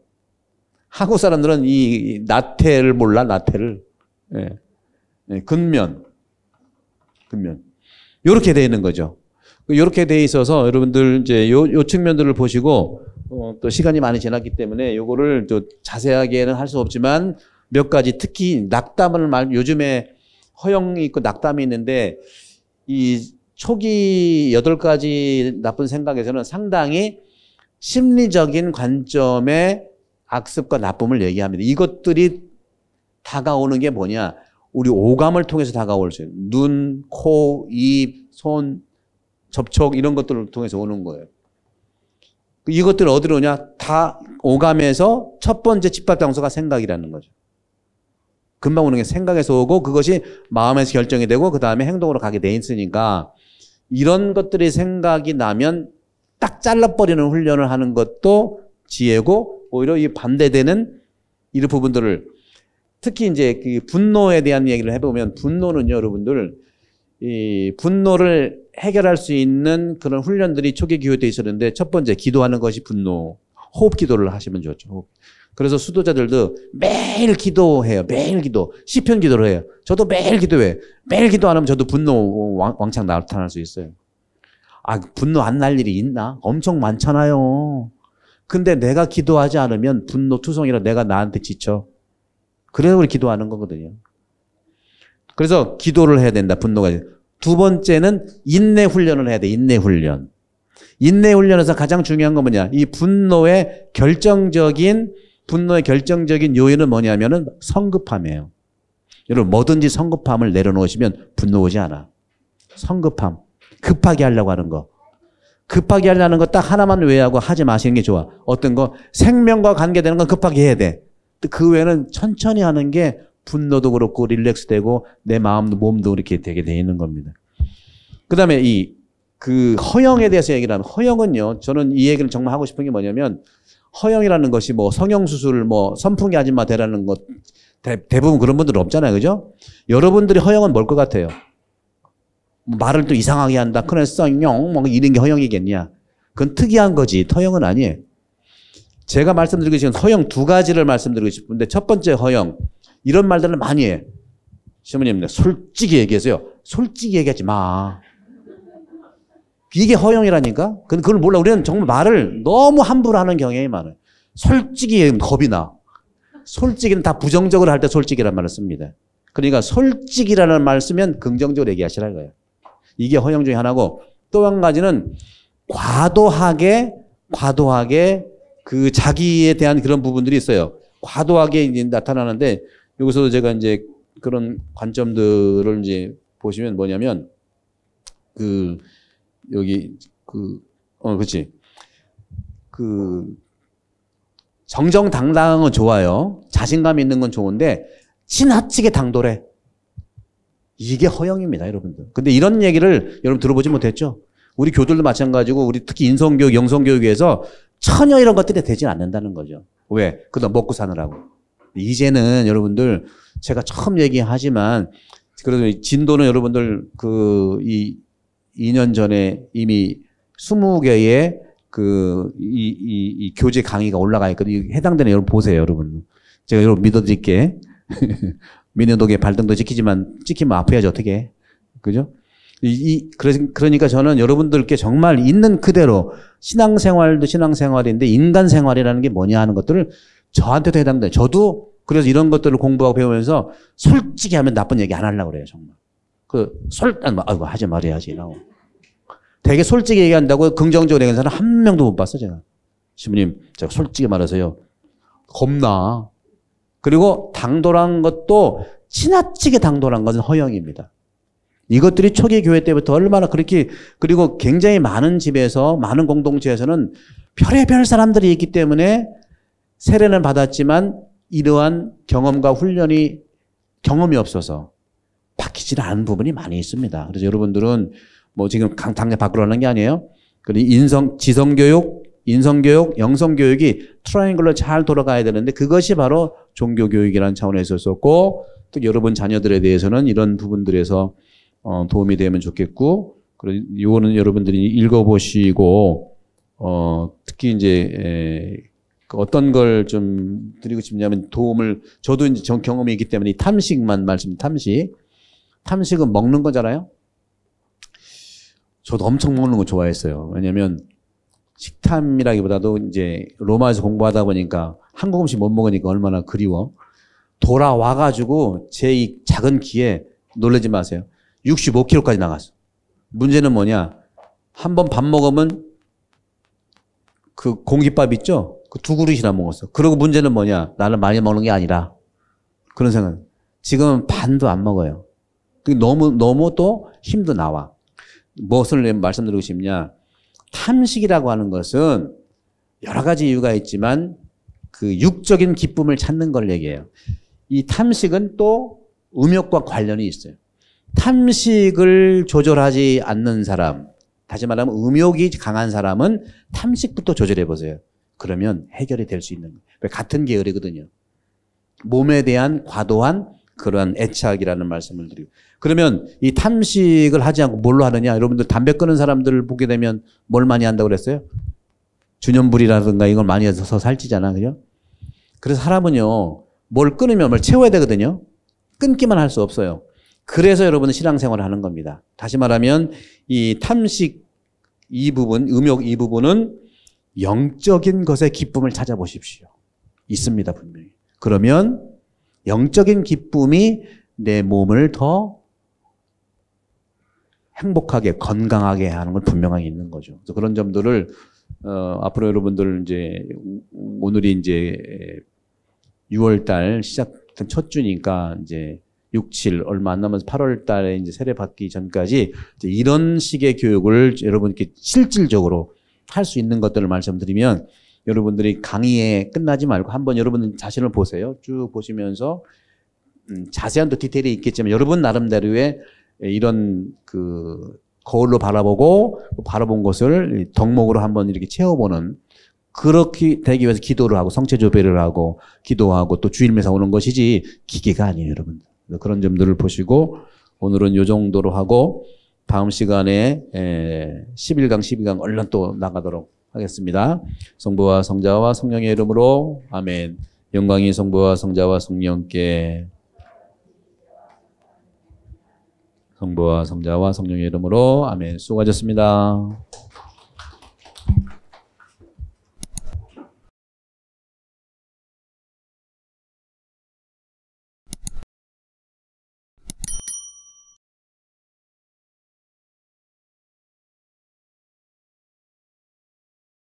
한국 사람들은 이 나태를 몰라, 나태를. 근면. 요렇게 되어 있는 거죠. 이렇게 돼 있어서 여러분들 이제 요 측면들을 보시고 또 시간이 많이 지났기 때문에 요거를 또 자세하게는 할 수 없지만 몇 가지 특히 낙담을 요즘에 허영이 있고 낙담이 있는데 이 초기 8가지 나쁜 생각에서는 상당히 심리적인 관점의 악습과 나쁨을 얘기합니다. 이것들이 다가오는 게 뭐냐? 우리 오감을 통해서 다가올 수 있어요. 눈, 코, 입, 손, 접촉 이런 것들을 통해서 오는 거예요. 이것들은 어디로 오냐? 다 오감에서 첫 번째 집합장소가 생각이라는 거죠. 금방 오는 게 생각에서 오고 그것이 마음에서 결정이 되고 그 다음에 행동으로 가게 돼 있으니까 이런 것들이 생각이 나면 딱 잘라버리는 훈련을 하는 것도 지혜고, 오히려 이 반대되는 이런 부분들을, 특히 이제 그 분노에 대한 얘기를 해보면, 분노는요, 여러분들, 이 분노를 해결할 수 있는 그런 훈련들이 초기 교육에 있었는데, 첫 번째, 기도하는 것이 분노. 호흡 기도를 하시면 좋죠. 호흡. 그래서 수도자들도 매일 기도해요. 매일 기도. 시편 기도를 해요. 저도 매일 기도해. 매일 기도 안 하면 저도 분노 왕창 나타날 수 있어요. 아, 분노 안 날 일이 있나? 엄청 많잖아요. 근데 내가 기도하지 않으면 분노 투성이라 내가 나한테 지쳐. 그래서 우리 기도하는 거거든요. 그래서 기도를 해야 된다. 분노가. 두 번째는 인내 훈련을 해야 돼. 인내 훈련. 인내 훈련에서 가장 중요한 건 뭐냐? 이 분노의 결정적인 요인은 뭐냐면은 성급함이에요. 여러분, 뭐든지 성급함을 내려놓으시면 분노 오지 않아. 성급함. 급하게 하려고 하는 거. 급하게 하려는 거 딱 하나만 외우고 하지 마시는 게 좋아. 어떤 거? 생명과 관계되는 건 급하게 해야 돼. 그 외에는 천천히 하는 게 분노도 그렇고 릴렉스 되고 내 마음도 몸도 이렇게 되게 돼 있는 겁니다. 그 다음에 그 허영에 대해서 얘기를 하면, 허영은요, 저는 이 얘기를 정말 하고 싶은 게 뭐냐면, 허영이라는 것이 뭐 성형수술, 뭐 선풍기 아줌마 되라는 것, 대부분 그런 분들 없잖아요. 그죠? 여러분들이 허영은 뭘 것 같아요? 말을 또 이상하게 한다. 그래, 썩용, 뭐 이런 게 허영이겠냐? 그건 특이한 거지. 허영은 아니에요. 제가 말씀드리고 싶은 허영 두 가지를 말씀드리고 싶은데, 첫 번째 허영. 이런 말들을 많이 해. 시어머님, 솔직히 얘기해서요. 솔직히 얘기하지 마. 이게 허영이라니까? 근데 그걸 몰라. 우리는 정말 말을 너무 함부로 하는 경향이 많아요. 솔직히 겁이 나. 솔직히는 다 부정적으로 할 때 솔직이라는 말을 씁니다. 그러니까 솔직이라는 말을 쓰면 긍정적으로 얘기하시라는 거예요. 이게 허영 중에 하나고, 또 한 가지는 과도하게 그 자기에 대한 그런 부분들이 있어요. 과도하게 이제 나타나는데, 여기서도 제가 이제 그런 관점들을 이제 보시면 뭐냐면, 그렇지. 정정당당한 건 좋아요. 자신감 있는 건 좋은데, 지나치게 당돌해. 이게 허영입니다, 여러분들. 근데 이런 얘기를 여러분 들어보지 못했죠? 우리 교들도 마찬가지고, 우리 특히 인성교육, 영성교육에서 전혀 이런 것들이 되지 않는다는 거죠. 왜? 그동안 먹고 사느라고. 이제는 여러분들, 제가 처음 얘기하지만, 그래도 진도는 여러분들, 2년 전에 이미 20개의 이 교재 강의가 올라가 있거든요. 해당되는 여러분 보세요, 여러분. 제가 여러분 믿어드릴게. 민현독의 발등도 찍히면 아파야지, 어떻게. 그죠? 그러니까 저는 여러분들께 정말 있는 그대로 신앙생활도 신앙생활인데 인간생활이라는 게 뭐냐 하는 것들을 저한테도 해당돼요. 저도 그래서 이런 것들을 공부하고 배우면서 솔직히 하면 나쁜 얘기 안 하려고 그래요, 정말. 아이고, 하지 말아야지. 되게 솔직히 얘기한다고 긍정적으로 얘기하는 사람 한 명도 못 봤어, 제가. 신부님, 제가 솔직히 말해서요. 겁나. 그리고 당돌한 것도 지나치게 당돌한 것은 허영입니다. 이것들이 초기 교회 때부터 얼마나 그렇게, 그리고 굉장히 많은 집에서, 많은 공동체에서는 별의별 사람들이 있기 때문에 세례는 받았지만 이러한 경험과 경험이 없어서 바뀌지 않은 부분이 많이 있습니다. 그래서 여러분들은 뭐 지금 당장 바꾸라는 게 아니에요. 그리고 지성교육, 인성교육, 영성교육이 트라이앵글로 잘 돌아가야 되는데 그것이 바로 종교교육이라는 차원에서 있었고, 또 여러분 자녀들에 대해서는 이런 부분들에서 도움이 되면 좋겠고, 그리고 이거는 여러분들이 읽어보시고, 특히 이제, 어떤 걸 좀 드리고 싶냐면 저도 이제 경험이 있기 때문에 탐식은 먹는 거잖아요? 저도 엄청 먹는 거 좋아했어요. 왜냐면 식탐이라기보다도 이제 로마에서 공부하다 보니까 한국 음식 못 먹으니까 얼마나 그리워. 돌아와가지고 제 이 작은 키에 놀라지 마세요. 65kg까지 나갔어. 문제는 뭐냐? 한 번 밥 먹으면 그 공깃밥 있죠? 그 2그릇이나 먹었어. 그리고 문제는 뭐냐? 나는 많이 먹는 게 아니라. 그런 생각. 지금은 반도 안 먹어요. 너무 또 힘도 나와. 무엇을 말씀드리고 싶냐? 탐식이라고 하는 것은 여러 가지 이유가 있지만 그 육적인 기쁨을 찾는 걸 얘기해요. 이 탐식은 또 음욕과 관련이 있어요. 탐식을 조절하지 않는 사람, 다시 말하면 음욕이 강한 사람은 탐식부터 조절해 보세요. 그러면 해결이 될 수 있는 거예요. 같은 계열이거든요. 몸에 대한 과도한 그러한 애착이라는 말씀을 드리고. 그러면 이 탐식을 하지 않고 뭘로 하느냐? 여러분들 담배 끊는 사람들을 보게 되면 뭘 많이 한다고 그랬어요? 주념부리라든가 이걸 많이 해서 살찌잖아. 그죠? 그래서 사람은요, 뭘 끊으면 뭘 채워야 되거든요. 끊기만 할 수 없어요. 그래서 여러분은 신앙생활을 하는 겁니다. 다시 말하면 이 탐식 이 부분, 음욕 이 부분은 영적인 것의 기쁨을 찾아보십시오. 있습니다, 분명히. 그러면 영적인 기쁨이 내 몸을 더 행복하게, 건강하게 하는 건 분명하게 있는 거죠. 그래서 그런 점들을 앞으로 여러분들 이제 오늘이 이제 6월달 시작된 첫 주니까 이제 6, 7 얼마 안 남아서 8월 달에 이제 세례 받기 전까지 이제 이런 식의 교육을 여러분께 실질적으로 할 수 있는 것들을 말씀드리면 여러분들이 강의에 끝나지 말고 한번 여러분 자신을 보세요. 쭉 보시면서 자세한 또 디테일이 있겠지만 여러분 나름대로의 이런 그 거울로 바라보고 바라본 것을 덕목으로 한번 이렇게 채워보는 그렇게 되기 위해서 기도를 하고 성체조배를 하고 기도하고 또 주일매사 오는 것이지 기계가 아니에요, 여러분. 그런 점들을 보시고 오늘은 이 정도로 하고 다음 시간에 11강, 12강 얼른 또 나가도록 하겠습니다. 성부와 성자와 성령의 이름으로 아멘. 영광이 성부와 성자와 성령께 성부와 성자와 성령의 이름으로 아멘. 수고하셨습니다.